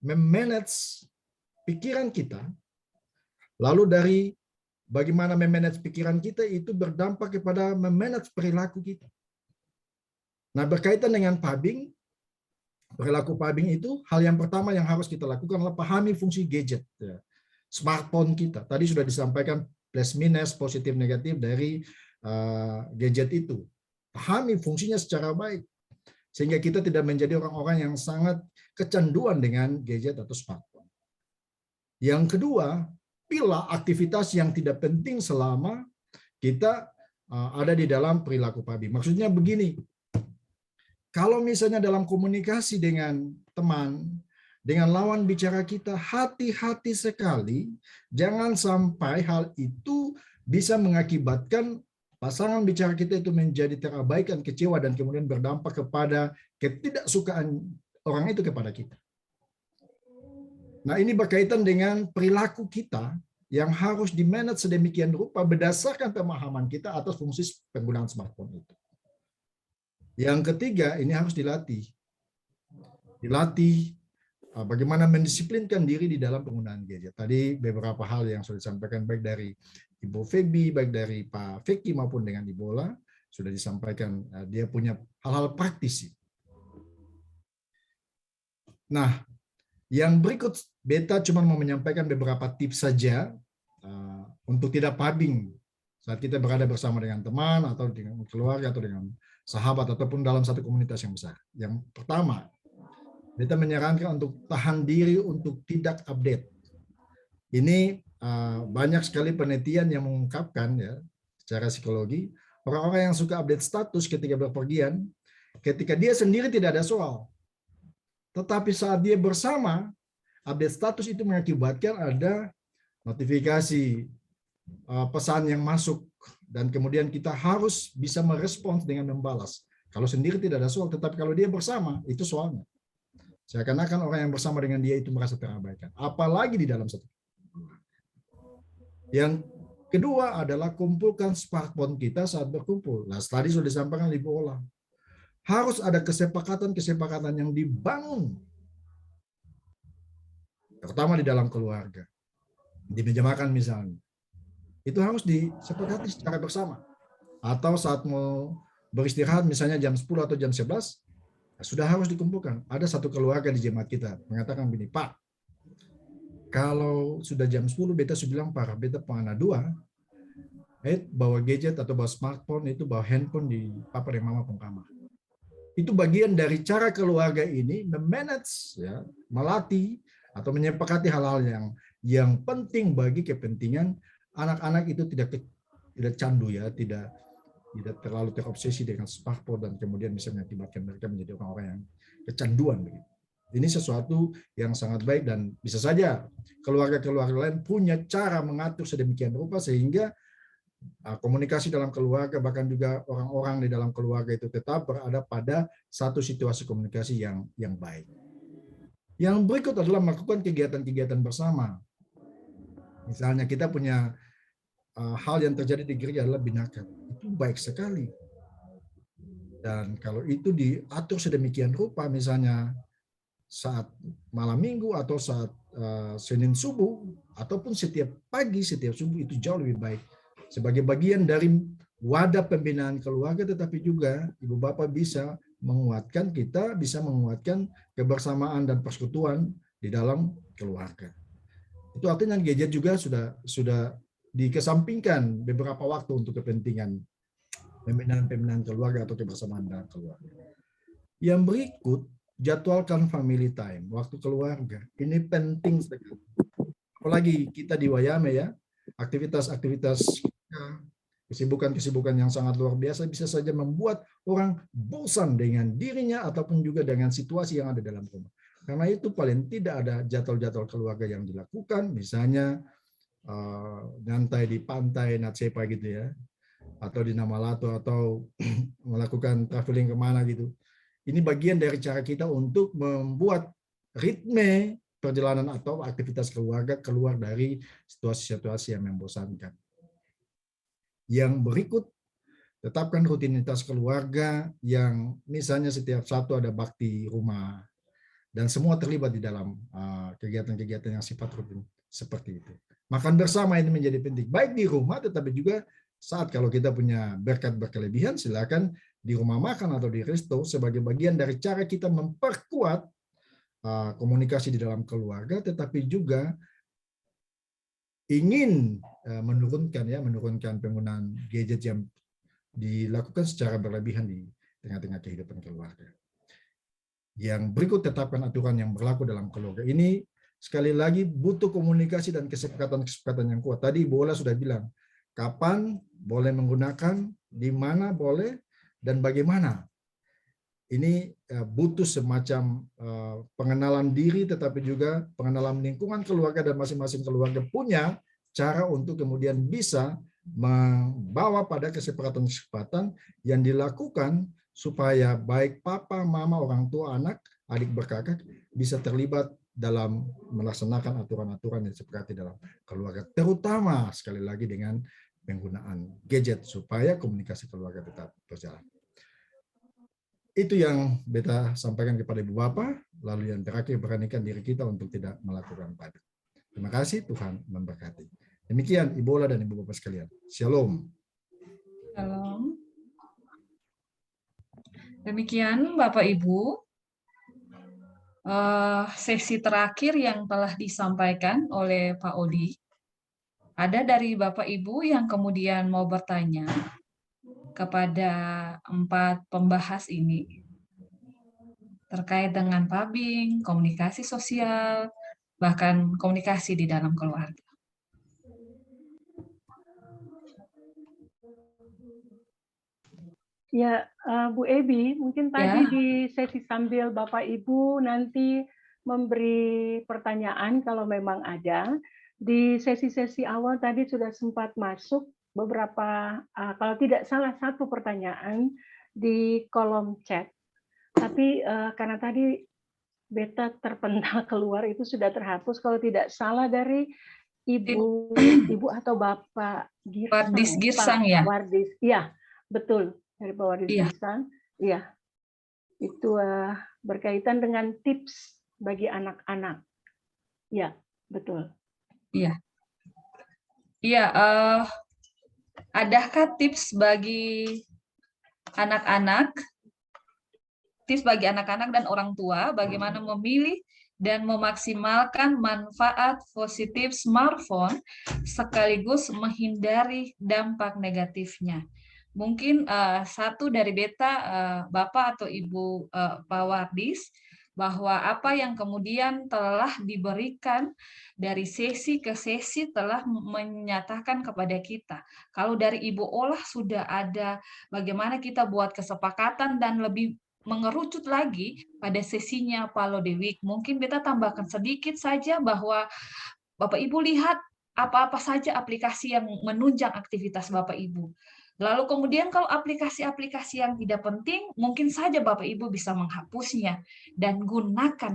memanage pikiran kita. Lalu dari bagaimana memanage pikiran kita itu berdampak kepada memanage perilaku kita. Nah, berkaitan dengan pubbing, perilaku pubbing itu, hal yang pertama yang harus kita lakukan adalah pahami fungsi gadget, ya, smartphone kita. Tadi sudah disampaikan plus minus, positif negatif dari gadget itu. Pahami fungsinya secara baik, sehingga kita tidak menjadi orang-orang yang sangat kecanduan dengan gadget atau smartphone. Yang kedua, pilih aktivitas yang tidak penting selama kita ada di dalam perilaku pubbing. Maksudnya begini, kalau misalnya dalam komunikasi dengan teman, dengan lawan bicara kita, hati-hati sekali, jangan sampai hal itu bisa mengakibatkan pasangan bicara kita itu menjadi terabaikan, kecewa, dan kemudian berdampak kepada ketidaksukaan orang itu kepada kita. Nah, ini berkaitan dengan perilaku kita yang harus dimanage sedemikian rupa berdasarkan pemahaman kita atas fungsi penggunaan smartphone itu. Yang ketiga, ini harus dilatih. Dilatih bagaimana mendisiplinkan diri di dalam penggunaan gadget. Tadi beberapa hal yang sudah disampaikan baik dari Ibu Febi, baik dari Pak Feki maupun dengan Ibu Ola, sudah disampaikan dia punya hal-hal praktis. Nah, yang berikut Beta cuma mau menyampaikan beberapa tips saja untuk tidak pubbing saat kita berada bersama dengan teman atau dengan keluarga atau dengan sahabat ataupun dalam satu komunitas yang besar. Yang pertama, Beta menyarankan untuk tahan diri untuk tidak update. Ini banyak sekali penelitian yang mengungkapkan ya secara psikologi, orang-orang yang suka update status ketika berpergian, ketika dia sendiri tidak ada soal. Tetapi saat dia bersama, update status itu mengakibatkan ada notifikasi, pesan yang masuk, dan kemudian kita harus bisa merespons dengan membalas. Kalau sendiri tidak ada soal, tetapi kalau dia bersama, itu soalnya. Seakan-akan orang yang bersama dengan dia itu merasa terabaikan. Apalagi di dalam satu. Yang kedua adalah kumpulkan smartphone kita saat berkumpul. Nah, tadi sudah disampaikan Ibu Ola. Harus ada kesepakatan-kesepakatan yang dibangun. Terutama di dalam keluarga. Di meja makan misalnya. Itu harus disepakati secara bersama. Atau saat mau beristirahat misalnya jam 10 atau jam 11, sudah harus dikumpulkan. Ada satu keluarga di jemaat kita mengatakan begini, Pak, kalau sudah jam 10, beta sudah bilang para beta penganak dua, bawa gadget atau bawa smartphone, itu bawa handphone di papa dan mama pun kamar. Itu bagian dari cara keluarga ini memanage, ya, melatih atau menyepakati hal-hal yang penting bagi kepentingan anak-anak itu tidak candu, ya, tidak terlalu terobsesi dengan smartphone dan kemudian bisa mengakibatkan mereka menjadi orang-orang yang kecanduan begitu. Ini sesuatu yang sangat baik dan bisa saja keluarga-keluarga lain punya cara mengatur sedemikian rupa sehingga komunikasi dalam keluarga, bahkan juga orang-orang di dalam keluarga itu tetap berada pada satu situasi komunikasi yang baik. Yang berikut adalah melakukan kegiatan-kegiatan bersama. Misalnya kita punya hal yang terjadi di gereja adalah binakan. Itu baik sekali. Dan kalau itu diatur sedemikian rupa, misalnya saat malam minggu atau saat Senin subuh, ataupun setiap pagi, setiap subuh, itu jauh lebih baik. Sebagai bagian dari wadah pembinaan keluarga, tetapi juga Ibu Bapak bisa menguatkan, kita bisa menguatkan kebersamaan dan persekutuan di dalam keluarga. Itu artinya gadget juga sudah dikesampingkan beberapa waktu untuk kepentingan pembinaan keluarga atau kebersamaan dalam keluarga. Yang berikut, jadwalkan family time, waktu keluarga. Ini penting sekali. Apalagi kita di Wayame, ya, aktivitas-aktivitas, kesibukan-kesibukan yang sangat luar biasa bisa saja membuat orang bosan dengan dirinya ataupun juga dengan situasi yang ada dalam rumah. Karena itu paling tidak ada jadwal-jadwal keluarga yang dilakukan, misalnya nyantai di pantai Natsepa gitu, ya, atau di Namalato, atau melakukan traveling kemana gitu. Ini bagian dari cara kita untuk membuat ritme perjalanan atau aktivitas keluarga keluar dari situasi-situasi yang membosankan. Yang berikut, tetapkan rutinitas keluarga yang misalnya setiap Sabtu ada bakti rumah, dan semua terlibat di dalam kegiatan-kegiatan yang sifat rutin seperti itu. Makan bersama ini menjadi penting, baik di rumah tetapi juga saat kalau kita punya berkat berkelebihan, silakan di rumah makan atau di resto sebagai bagian dari cara kita memperkuat komunikasi di dalam keluarga, tetapi juga ingin menurunkan penggunaan gadget yang dilakukan secara berlebihan di tengah-tengah kehidupan keluarga. Yang berikut, tetapkan aturan yang berlaku dalam keluarga. Ini sekali lagi butuh komunikasi dan kesepakatan yang kuat. Tadi Bola sudah bilang, kapan boleh menggunakan, di mana boleh, dan bagaimana. Ini butuh semacam pengenalan diri, tetapi juga pengenalan lingkungan keluarga, dan masing-masing keluarga punya cara untuk kemudian bisa membawa pada kesepakatan-kesepakatan yang dilakukan supaya baik papa, mama, orang tua, anak, adik berkakak bisa terlibat dalam melaksanakan aturan-aturan yang disepakati dalam keluarga, terutama sekali lagi dengan penggunaan gadget supaya komunikasi keluarga tetap berjalan. Itu yang beta sampaikan kepada Ibu Bapak, lalu yang terakhir, beranikan diri kita untuk tidak melakukan padu. Terima kasih, Tuhan memberkati. Demikian Ibu Ola dan Ibu Bapak sekalian. Shalom. Shalom. Demikian Bapak Ibu, sesi terakhir yang telah disampaikan oleh Pak Odi. Ada dari Bapak Ibu yang kemudian mau bertanya kepada 4 pembahas ini terkait dengan pubbing, komunikasi sosial, bahkan komunikasi di dalam keluarga. Ya, Bu Ebi, mungkin tadi di sesi sambil Bapak Ibu nanti memberi pertanyaan kalau memang ada. Di sesi-sesi awal tadi sudah sempat masuk beberapa, kalau tidak salah 1 pertanyaan di kolom chat. Tapi karena tadi Beta terpental keluar itu sudah terhapus kalau tidak salah dari Ibu atau Bapak Wardis Girsang Pak ya? Wardis. Iya, betul, dari Pak Wardis Iya. Girsang. Iya. Itu berkaitan dengan tips bagi anak-anak. Iya, betul. Iya. Iya, adakah tips bagi anak-anak? Tips bagi anak-anak dan orang tua bagaimana memilih dan memaksimalkan manfaat positif smartphone sekaligus menghindari dampak negatifnya. Mungkin satu dari Beta, Bapak atau Ibu Pak Wardis, bahwa apa yang kemudian telah diberikan dari sesi ke sesi telah menyatakan kepada kita. Kalau dari Ibu Olah sudah ada bagaimana kita buat kesepakatan dan lebih mengerucut lagi pada sesinya Palo de Week. Mungkin Beta tambahkan sedikit saja bahwa Bapak Ibu lihat apa-apa saja aplikasi yang menunjang aktivitas Bapak Ibu. Lalu kemudian kalau aplikasi-aplikasi yang tidak penting, mungkin saja Bapak Ibu bisa menghapusnya dan gunakan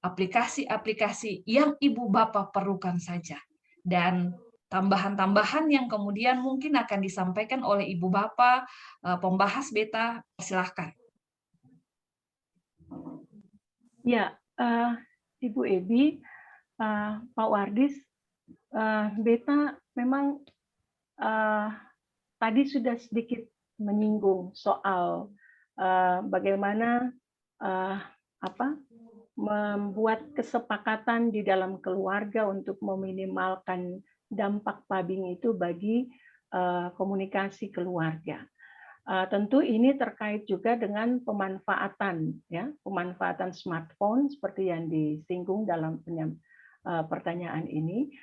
aplikasi-aplikasi yang Ibu Bapak perlukan saja. Dan tambahan-tambahan yang kemudian mungkin akan disampaikan oleh Ibu Bapak, pembahas Beta, silahkan. Ya, Ibu Ebi, Pak Wardis, Beta memang tadi sudah sedikit menyinggung soal bagaimana membuat kesepakatan di dalam keluarga untuk meminimalkan dampak pubbing itu bagi komunikasi keluarga. Tentu ini terkait juga dengan pemanfaatan smartphone seperti yang disinggung dalam pertanyaan ini.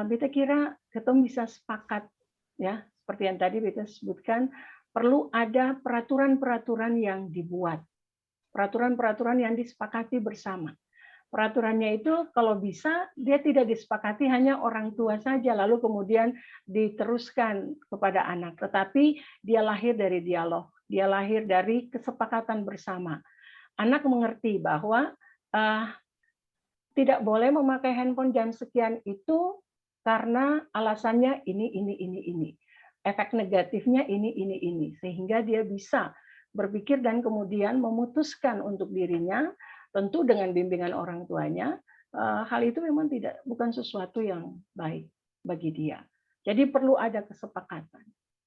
Beta kira ketemu bisa sepakat ya, seperti yang tadi Beta sebutkan, perlu ada peraturan-peraturan yang dibuat, peraturan-peraturan yang disepakati bersama. Peraturannya itu kalau bisa dia tidak disepakati hanya orang tua saja lalu kemudian diteruskan kepada anak, tetapi dia lahir dari dialog, dia lahir dari kesepakatan bersama. Anak mengerti bahwa tidak boleh memakai handphone jam sekian itu karena alasannya ini. Efek negatifnya ini. Sehingga dia bisa berpikir dan kemudian memutuskan untuk dirinya, tentu dengan bimbingan orang tuanya, hal itu memang bukan sesuatu yang baik bagi dia. Jadi perlu ada kesepakatan.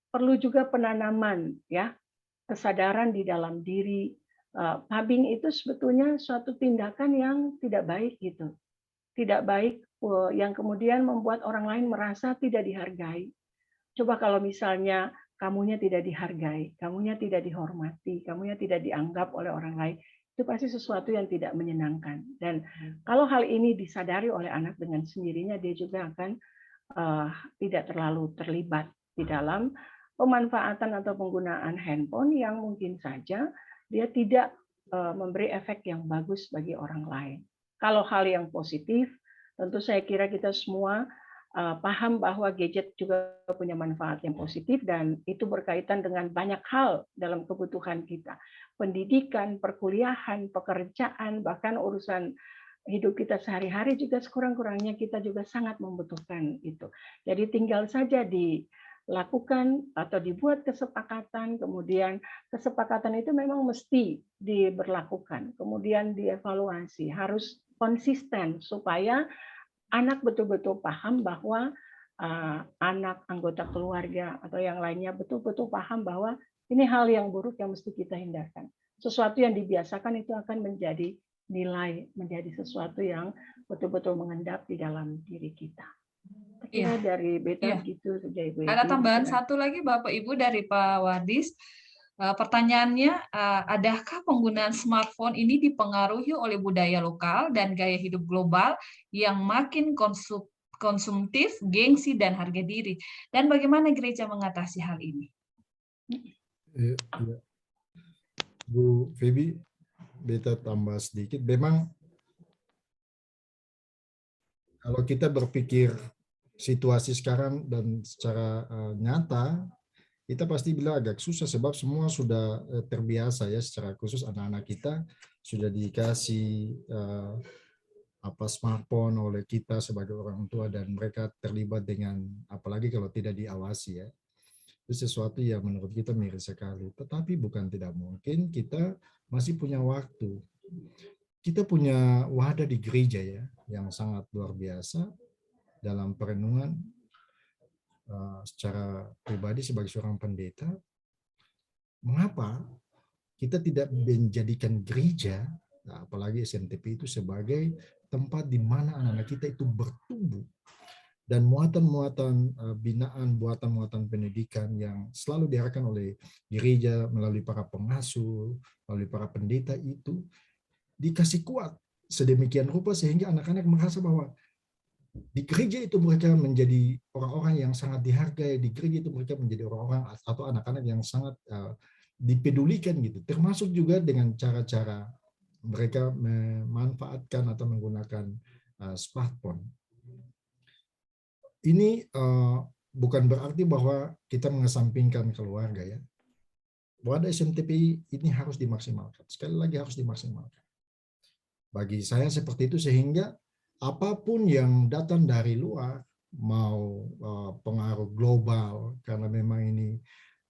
Perlu juga penanaman ya, kesadaran di dalam diri. Pubbing itu sebetulnya suatu tindakan yang tidak baik gitu. Tidak baik yang kemudian membuat orang lain merasa tidak dihargai. Coba kalau misalnya kamunya tidak dihargai, kamunya tidak dihormati, kamunya tidak dianggap oleh orang lain, itu pasti sesuatu yang tidak menyenangkan. Dan kalau hal ini disadari oleh anak dengan sendirinya, dia juga akan tidak terlalu terlibat di dalam pemanfaatan atau penggunaan handphone yang mungkin saja dia tidak memberi efek yang bagus bagi orang lain. Kalau hal yang positif, tentu saya kira kita semua paham bahwa gadget juga punya manfaat yang positif dan itu berkaitan dengan banyak hal dalam kebutuhan kita. Pendidikan, perkuliahan, pekerjaan, bahkan urusan hidup kita sehari-hari juga sekurang-kurangnya kita juga sangat membutuhkan itu. Jadi tinggal saja dilakukan atau dibuat kesepakatan, kemudian kesepakatan itu memang mesti diberlakukan, kemudian dievaluasi, harus konsisten supaya anak betul-betul paham bahwa anak, anggota keluarga, atau yang lainnya betul-betul paham bahwa ini hal yang buruk yang mesti kita hindarkan. Sesuatu yang dibiasakan itu akan menjadi nilai, menjadi sesuatu yang betul-betul mengendap di dalam diri kita. Kira dari Beta gitu saja Ibu. Ada tambahan satu lagi Bapak Ibu dari Pak Wardis. Pertanyaannya, adakah penggunaan smartphone ini dipengaruhi oleh budaya lokal dan gaya hidup global yang makin konsumtif, gengsi, dan harga diri? Dan bagaimana gereja mengatasi hal ini? Bu Febi, Beta tambah sedikit. Memang kalau kita berpikir situasi sekarang dan secara nyata, kita pasti bilang agak susah sebab semua sudah terbiasa ya, secara khusus anak-anak kita sudah dikasih smartphone oleh kita sebagai orang tua dan mereka terlibat dengan, apalagi kalau tidak diawasi ya. Itu sesuatu yang menurut kita miris sekali. Tetapi bukan tidak mungkin, kita masih punya waktu. Kita punya wadah di gereja ya, yang sangat luar biasa dalam perenungan secara pribadi sebagai seorang pendeta. Mengapa kita tidak menjadikan gereja, apalagi SMTP itu sebagai tempat di mana anak-anak kita itu bertumbuh, dan muatan-muatan binaan, muatan-muatan pendidikan yang selalu diarahkan oleh gereja melalui para pengasuh, melalui para pendeta itu dikasih kuat sedemikian rupa sehingga anak-anak merasa bahwa di gereja itu mereka menjadi orang-orang yang sangat dihargai, di gereja itu mereka menjadi orang-orang atau anak-anak yang sangat dipedulikan gitu, termasuk juga dengan cara-cara mereka memanfaatkan atau menggunakan smartphone. Ini bukan berarti bahwa kita mengesampingkan keluarga ya. Wadah SMTP ini harus dimaksimalkan. Sekali lagi harus dimaksimalkan. Bagi saya seperti itu, sehingga apapun yang datang dari luar, mau pengaruh global, karena memang ini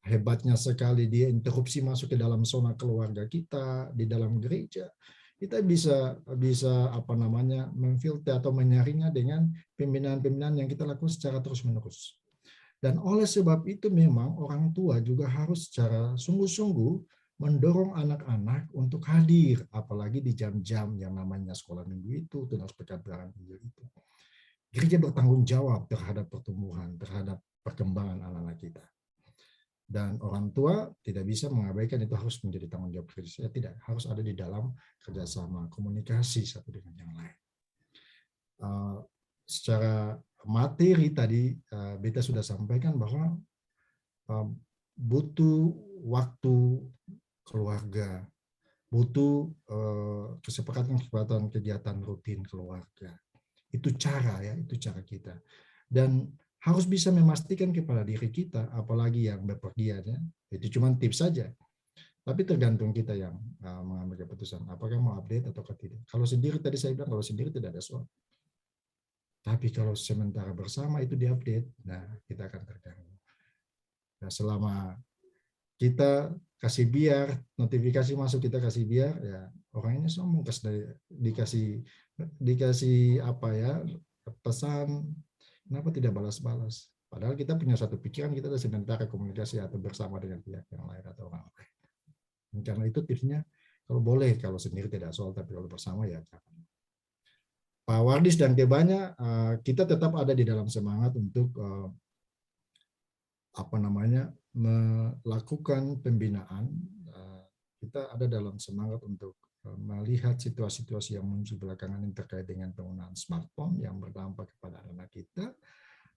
hebatnya sekali dia interupsi masuk ke dalam zona keluarga kita, di dalam gereja, kita bisa memfilter atau menyaringnya dengan pembinaan-pembinaan yang kita lakukan secara terus-menerus. Dan oleh sebab itu memang orang tua juga harus secara sungguh-sungguh mendorong anak-anak untuk hadir, apalagi di jam-jam yang namanya sekolah minggu itu, tunas pekan minggu itu. Gereja bertanggung jawab terhadap pertumbuhan, terhadap perkembangan anak-anak kita. Dan orang tua tidak bisa mengabaikan itu, harus menjadi tanggung jawab gereja. Tidak, harus ada di dalam kerjasama, komunikasi satu dengan yang lain. Secara materi tadi Beta sudah sampaikan bahwa butuh waktu keluarga, butuh kesepakatan kegiatan rutin keluarga. Itu cara ya, itu cara kita. Dan harus bisa memastikan kepada diri kita, apalagi yang bepergian ya, itu cuma tips saja. Tapi tergantung kita yang mengambil keputusan, apakah mau update atau tidak. Kalau sendiri, tadi saya bilang, kalau sendiri tidak ada soal. Tapi kalau sementara bersama itu diupdate, nah kita akan terganggu. Nah, selama kita kasih biar, notifikasi masuk kita kasih biar, ya orang ini sombong, dikasih apa ya, pesan, kenapa tidak balas-balas? Padahal kita punya satu pikiran, kita ada sementara komunikasi atau bersama dengan pihak yang lain atau orang lain. Dan karena itu tipsnya, kalau boleh, kalau sendiri tidak soal, tapi kalau bersama ya jangan. Pak Wardis dan Kebanya, kita tetap ada di dalam semangat untuk melakukan pembinaan. Kita ada dalam semangat untuk melihat situasi-situasi yang muncul belakangan ini terkait dengan penggunaan smartphone yang berdampak kepada anak kita.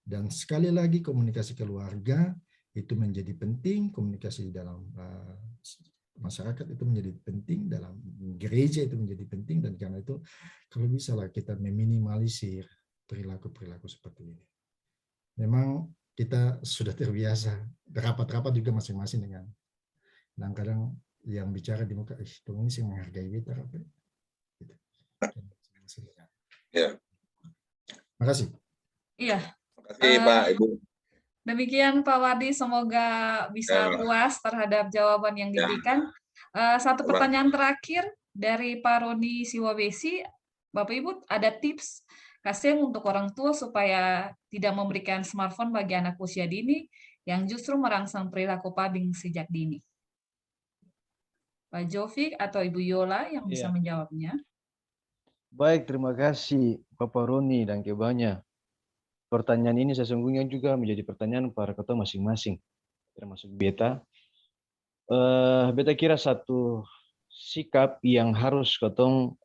Dan sekali lagi, komunikasi keluarga itu menjadi penting, komunikasi dalam masyarakat itu menjadi penting, dalam gereja itu menjadi penting, dan karena itu kalau bisa lah kita meminimalisir perilaku-perilaku seperti ini. Memang kita sudah terbiasa rapat-rapat juga masing-masing dengan, kadang-kadang yang bicara di muka, ini sih menghargai kita. Gitu. Ya. Terima kasih. Iya. Terima kasih Pak, Ibu. Demikian Pak Wadi, semoga bisa puas terhadap jawaban yang diberikan. Satu pertanyaan terakhir dari Pak Roni Siwabesi. Bapak Ibu, ada tips kasih untuk orang tua supaya tidak memberikan smartphone bagi anak usia dini yang justru merangsang perilaku pubbing sejak dini? Pak Jovik atau Ibu Yola yang bisa menjawabnya. Baik, terima kasih Bapak Roni dan Kebanya. Pertanyaan ini sesungguhnya juga menjadi pertanyaan para ketua masing-masing, termasuk Beta. Beta kira satu sikap yang harus ketong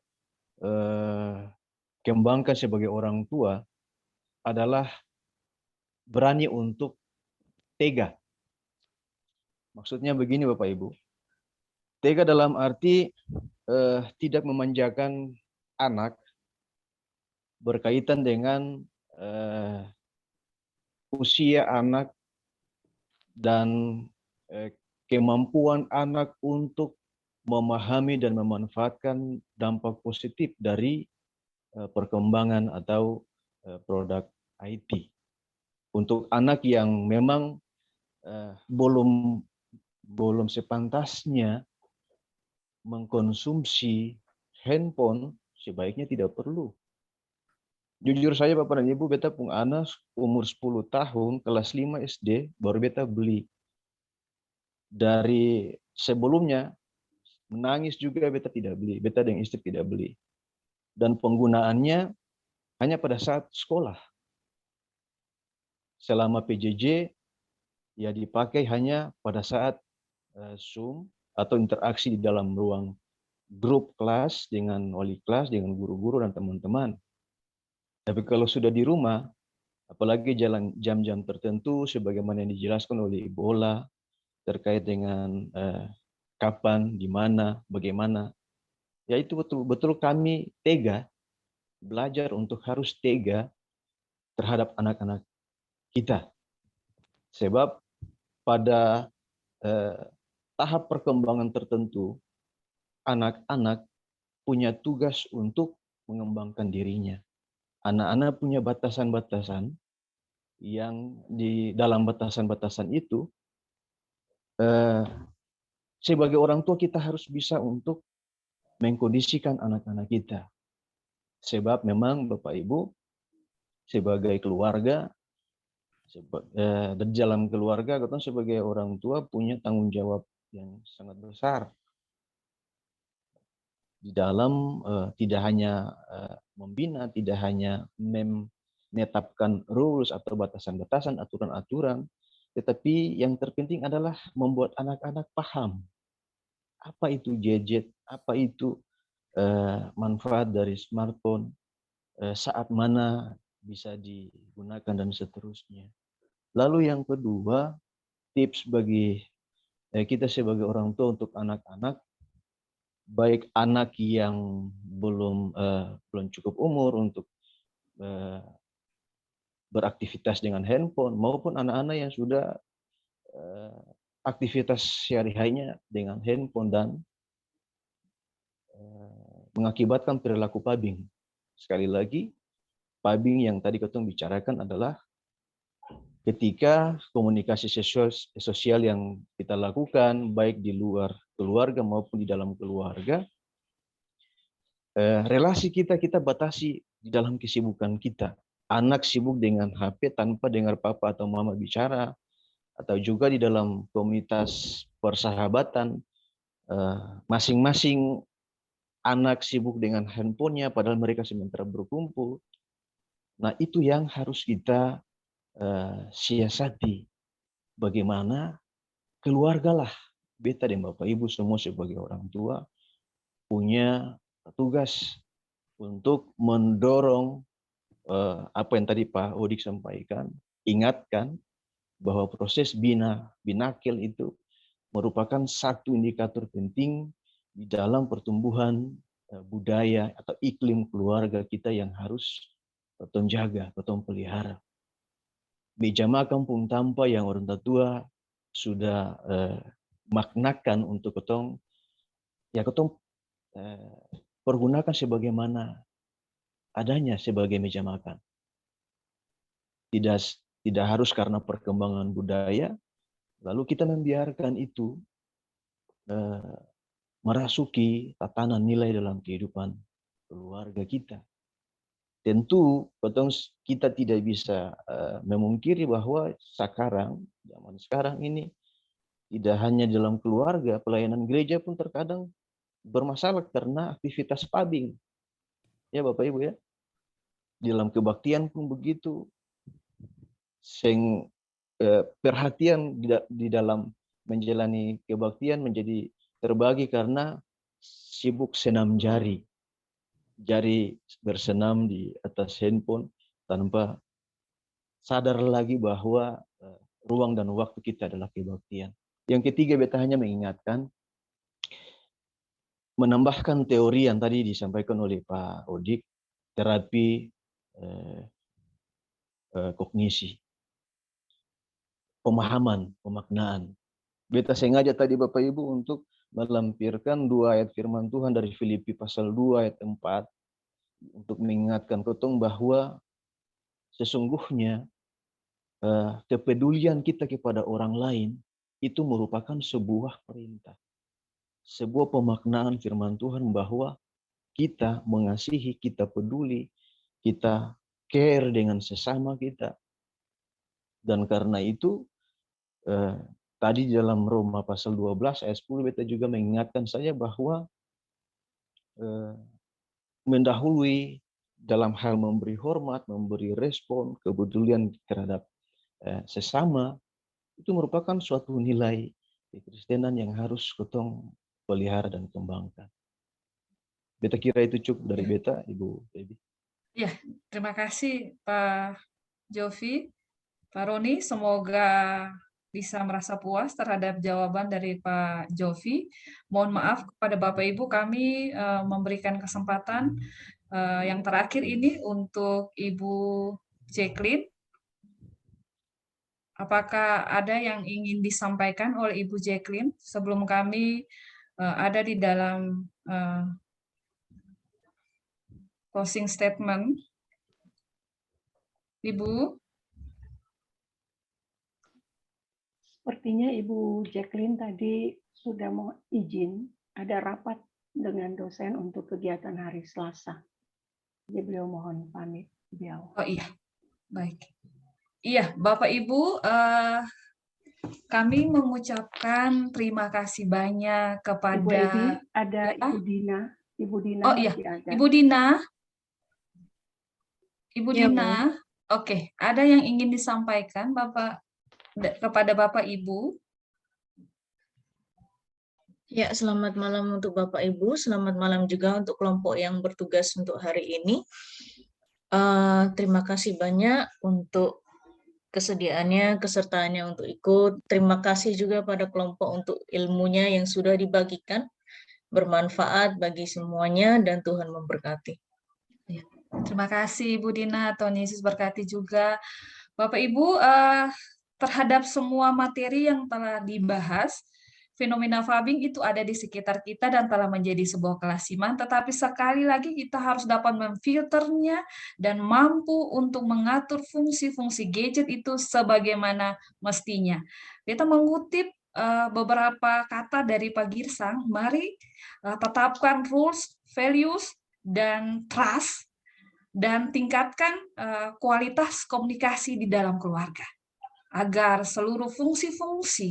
kembangkan sebagai orang tua adalah berani untuk tega. Maksudnya begini Bapak Ibu, tega dalam arti tidak memanjakan anak berkaitan dengan usia anak dan kemampuan anak untuk memahami dan memanfaatkan dampak positif dari perkembangan atau produk IT. Untuk anak yang memang belum sepantasnya mengkonsumsi handphone, sebaiknya tidak perlu. Jujur saya Bapak dan Ibu, beta pun anak umur 10 tahun, kelas 5 SD, baru beta beli. Dari sebelumnya, menangis juga beta tidak beli, beta dan istri tidak beli. Dan penggunaannya hanya pada saat sekolah. Selama PJJ, ya dipakai hanya pada saat Zoom atau interaksi di dalam ruang grup kelas dengan wali kelas, dengan guru-guru dan teman-teman. Tapi kalau sudah di rumah, apalagi jam-jam tertentu sebagaimana yang dijelaskan oleh Ibu Ola terkait dengan kapan, di mana, bagaimana, ya itu betul-betul kami tega, belajar untuk harus tega terhadap anak-anak kita. Sebab pada tahap perkembangan tertentu, anak-anak punya tugas untuk mengembangkan dirinya. Anak-anak punya batasan-batasan yang di dalam batasan-batasan itu sebagai orang tua kita harus bisa untuk mengkondisikan anak-anak kita. Sebab memang Bapak Ibu sebagai keluarga di dalam keluarga kita sebagai orang tua punya tanggung jawab yang sangat besar di dalam tidak hanya membina, tidak hanya menetapkan rules atau batasan-batasan, aturan-aturan, tetapi yang terpenting adalah membuat anak-anak paham apa itu gadget, apa itu manfaat dari smartphone, saat mana bisa digunakan dan seterusnya. Lalu yang kedua, tips bagi kita sebagai orang tua untuk anak-anak, baik anak yang belum cukup umur untuk beraktivitas dengan handphone maupun anak-anak yang sudah aktivitas sehari-harinya dengan handphone dan mengakibatkan perilaku pubbing. Sekali lagi, pubbing yang tadi kita bicarakan adalah ketika komunikasi sosial yang kita lakukan baik di luar keluarga maupun di dalam keluarga, relasi kita batasi di dalam kesibukan kita. Anak sibuk dengan HP tanpa dengar papa atau mama bicara, atau juga di dalam komunitas persahabatan, masing-masing anak sibuk dengan handphonenya padahal mereka sementara berkumpul. Nah itu yang harus kita siasati. Bagaimana keluargalah, beta dan Bapak Ibu semua sebagai orang tua punya tugas untuk mendorong apa yang tadi Pak Odik sampaikan, ingatkan bahwa proses binakil itu merupakan satu indikator penting di dalam pertumbuhan budaya atau iklim keluarga kita yang harus kita jaga, kita pelihara. Meja makan pun tanpa yang orang tua sudah maknakan untuk ketong pergunakan sebagaimana adanya sebagai meja makan. Tidak harus karena perkembangan budaya, lalu kita membiarkan itu merasuki tatanan nilai dalam kehidupan keluarga kita. Tentu kita tidak bisa memungkiri bahwa zaman sekarang ini tidak hanya dalam keluarga, pelayanan gereja pun terkadang bermasalah karena aktivitas pubbing. Ya Bapak Ibu ya. Dalam kebaktian pun begitu. Perhatian di dalam menjalani kebaktian menjadi terbagi karena sibuk senam jari. Jari bersenam di atas handphone tanpa sadar lagi bahwa ruang dan waktu kita adalah kebaktian. Yang ketiga, beta hanya mengingatkan, menambahkan teori yang tadi disampaikan oleh Pak Odik, terapi kognisi. pemahaman, pemaknaan. Beta sengaja tadi Bapak Ibu untuk melampirkan 2 ayat firman Tuhan dari Filipi pasal 2 ayat 4 untuk mengingatkan ketong bahwa sesungguhnya kepedulian kita kepada orang lain itu merupakan sebuah perintah. Sebuah pemaknaan firman Tuhan bahwa kita mengasihi, kita peduli, kita care dengan sesama kita. Dan karena itu tadi dalam Roma pasal 12 ayat 10 beta juga mengingatkan saya bahwa mendahului dalam hal memberi hormat, memberi respon, kepedulian terhadap sesama, itu merupakan suatu nilai kekristenan yang harus ketong pelihara dan kembangkan. Beta kira itu cukup dari beta, Ibu Baby. Ya, terima kasih Pak Jovi, Pak Roni. Semoga bisa merasa puas terhadap jawaban dari Pak Jovi. Mohon maaf kepada Bapak Ibu, kami memberikan kesempatan yang terakhir ini untuk Ibu Jacqueline. Apakah ada yang ingin disampaikan oleh Ibu Jacqueline sebelum kami ada di dalam closing statement? Ibu? Sepertinya Ibu Jacqueline tadi sudah mau izin ada rapat dengan dosen untuk kegiatan hari Selasa. Jadi beliau mohon pamit beliau. Oh iya, baik. Iya, Bapak Ibu, kami mengucapkan terima kasih banyak kepada Ibu Ebi, ada Ibu Dina. Ibu Dina oh iya, masih ada. Ibu Dina. Ibu Ya, Dina, oke. Ada yang ingin disampaikan kepada Bapak Ibu? Ya, selamat malam untuk Bapak Ibu, selamat malam juga untuk kelompok yang bertugas untuk hari ini. Terima kasih banyak untuk kesediaannya, kesertaannya untuk ikut. Terima kasih juga pada kelompok untuk ilmunya yang sudah dibagikan, bermanfaat bagi semuanya dan Tuhan memberkati. Terima kasih Ibu Dina, Tuhan Yesus berkati juga. Bapak Ibu, terhadap semua materi yang telah dibahas, fenomena Fabing itu ada di sekitar kita dan telah menjadi sebuah kelasiman, tetapi sekali lagi kita harus dapat memfilternya dan mampu untuk mengatur fungsi-fungsi gadget itu sebagaimana mestinya. Kita mengutip beberapa kata dari Pak Girsang, mari tetapkan rules, values, dan trust, dan tingkatkan kualitas komunikasi di dalam keluarga, agar seluruh fungsi-fungsi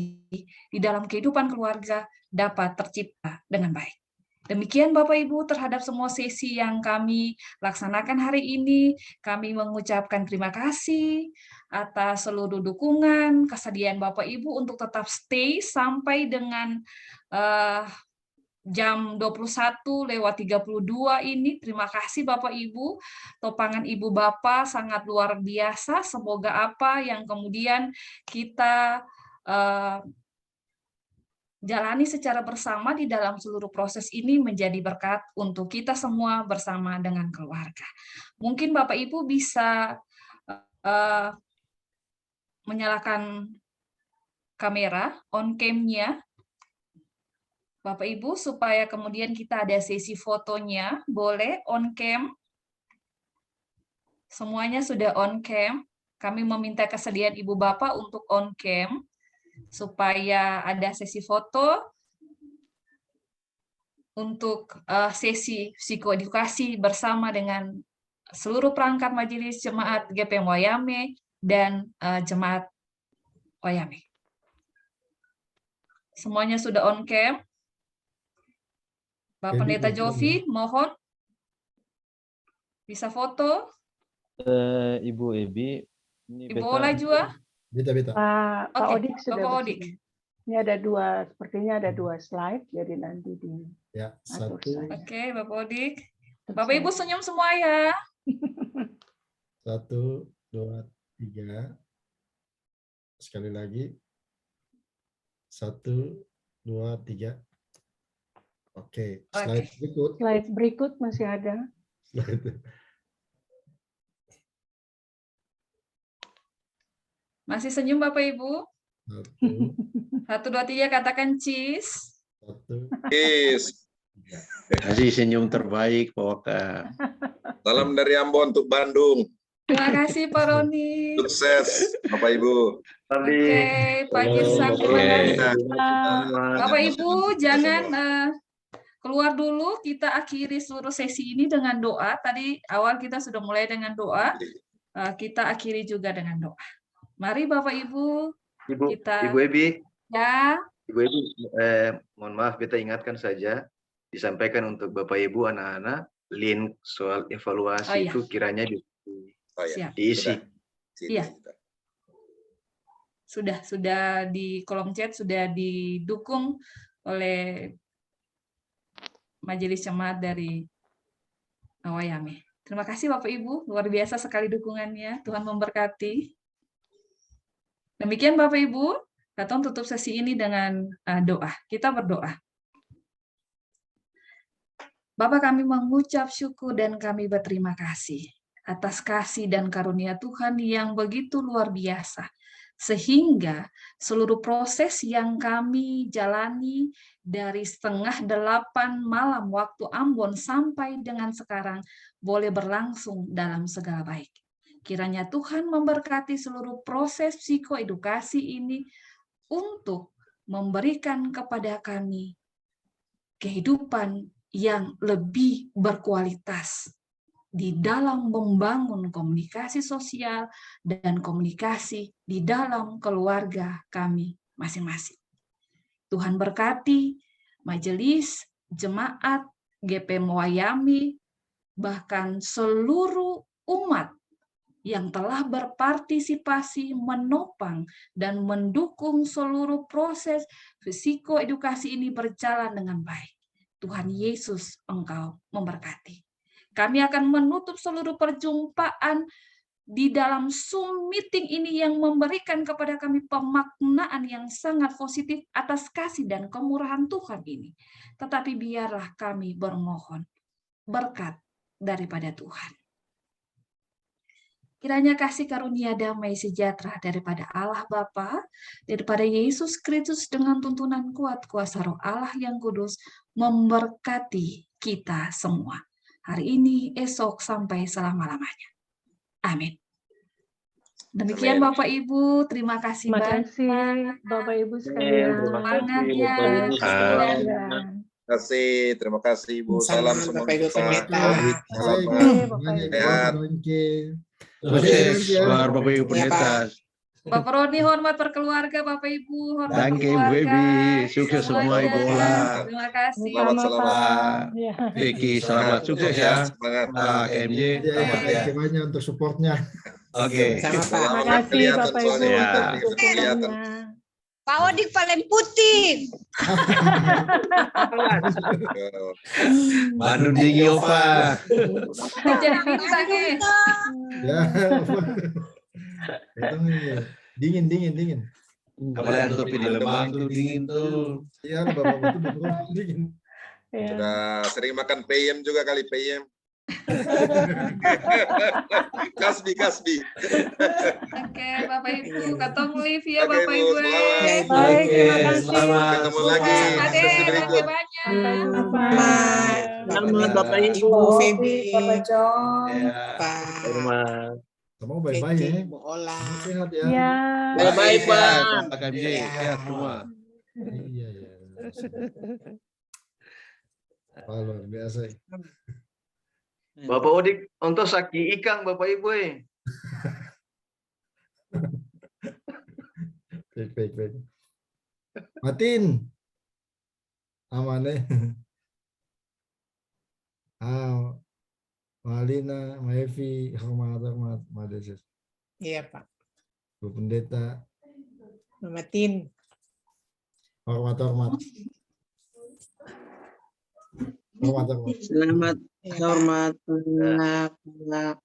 di dalam kehidupan keluarga dapat tercipta dengan baik. Demikian Bapak Ibu terhadap semua sesi yang kami laksanakan hari ini. Kami mengucapkan terima kasih atas seluruh dukungan, kesediaan Bapak Ibu untuk tetap stay sampai dengan jam 21:32 ini. Terima kasih Bapak Ibu, topangan Ibu Bapak sangat luar biasa. Semoga apa yang kemudian kita jalani secara bersama di dalam seluruh proses ini menjadi berkat untuk kita semua bersama dengan keluarga. Mungkin Bapak Ibu bisa menyalakan kamera, on cam-nya, Bapak Ibu, supaya kemudian kita ada sesi fotonya, boleh on cam. Semuanya sudah on cam. Kami meminta kesediaan Ibu Bapak untuk on cam, supaya ada sesi foto untuk sesi psikoedukasi bersama dengan seluruh perangkat majelis jemaat GPM Wayame dan jemaat Wayame. Semuanya sudah on cam. Pak Pendeta Jovi, mohon bisa foto. Ibu Ebi, ini Ibu Ola juga. Beta. Pak Odik sudah Bapak Odik. Ini ada sepertinya ada 2 slide, jadi nanti di Ya, atur satu. saja. Oke, Bapak Odik. Bapak Ibu senyum semua ya. 1, 2, 3. Sekali lagi. 1, 2, 3. Oke, slide berikut. Slide berikut masih ada. Masih senyum Bapak Ibu? 1, 2, 3 katakan cheese. Cheese. Kasih senyum terbaik Pak Waka. Salam dari Ambon untuk Bandung. Terima kasih Pak Roni. Sukses Bapak Ibu. Oke, Pak Girsang, terima kasih. Bapak Ibu jangan keluar dulu, kita akhiri seluruh sesi ini dengan doa. Tadi awal kita sudah mulai dengan doa, kita akhiri juga dengan doa. Mari Bapak Ibu, Ibu Ebi, ya. Ibu Ebi, mohon maaf kita ingatkan saja, disampaikan untuk Bapak Ibu anak-anak, link soal evaluasi itu kiranya diisi. Iya. Sudah di kolom chat sudah didukung oleh Majelis Jemaat dari Wayame. Terima kasih Bapak Ibu, luar biasa sekali dukungannya. Tuhan memberkati. Demikian Bapak Ibu, Katon tutup sesi ini dengan doa. Kita berdoa. Bapa, kami mengucap syukur dan kami berterima kasih atas kasih dan karunia Tuhan yang begitu luar biasa. Sehingga seluruh proses yang kami jalani dari 7:30 malam waktu Ambon sampai dengan sekarang boleh berlangsung dalam segala baik. Kiranya Tuhan memberkati seluruh proses psikoedukasi ini untuk memberikan kepada kami kehidupan yang lebih berkualitas di dalam membangun komunikasi sosial dan komunikasi di dalam keluarga kami masing-masing. Tuhan berkati majelis, jemaat, GPM Wayame, bahkan seluruh umat yang telah berpartisipasi menopang dan mendukung seluruh proses psikoedukasi ini berjalan dengan baik. Tuhan Yesus, Engkau memberkati. Kami akan menutup seluruh perjumpaan di dalam Zoom meeting ini yang memberikan kepada kami pemaknaan yang sangat positif atas kasih dan kemurahan Tuhan ini. Tetapi biarlah kami bermohon berkat daripada Tuhan. Kiranya kasih karunia damai sejahtera daripada Allah Bapa, daripada Yesus Kristus dengan tuntunan kuat kuasa Roh Allah yang kudus memberkati kita semua. Hari ini, esok, sampai selama-lamanya. Amin. Demikian Amin. Bapak Ibu, terima kasih banyak. Bapak Ibu sekalian. Semangat ya. Terima kasih, terima kasih Ibu. Salam Bapak Ibu semangat. Pendeta. Salam Sukses buat Bapak Ibu Pendeta. Bapak Roni, hormat berkeluarga, Bapak Ibu, hormat Danke Ibu berkeluarga. Ebi, sukses semua Ibu Ola. Terima kasih. Selamat. Eki, selamat sukses ya. Semangat. KMJ, Ya, selamat ya. terima kasih banyak untuk supportnya. Oke. Sama Pak. Terima kasih Bapak Ibu untuk dukungannya. Pak Odik paling putih. Bandung tinggi Opa. Jadi bintang ya. Ya. Dingin. Apalagi topi di Lembang tuh dingin tuh. Iya, Bapak betul dingin. Sudah sering makan peyem juga kali peyem. Kasbi. Oke, Bapak Ibu, Katong live ya Oke, Bapak Ibu, Ibu. selamat. Baik, terima kasih. Selamat. Ketemu lagi Ade, sesi terima berikut. banyak. Selamat Bapak Ibu Febi, Bapak John. Pak Kamu baik-baik ya. Bu Ola. Sehat ya. Ya. Bye-bye Pak. Pak KMJ, sehat semua. Iya. Luar biasa. Bapak Odik, untuk saki ikan Bapak Ibu Baik. Matin. Aman ya. Malina, Maevi, hormat, Madeses. Iya Pak. Bu Pendeta, Mamatin. hormat. Selamat hormat anak-anak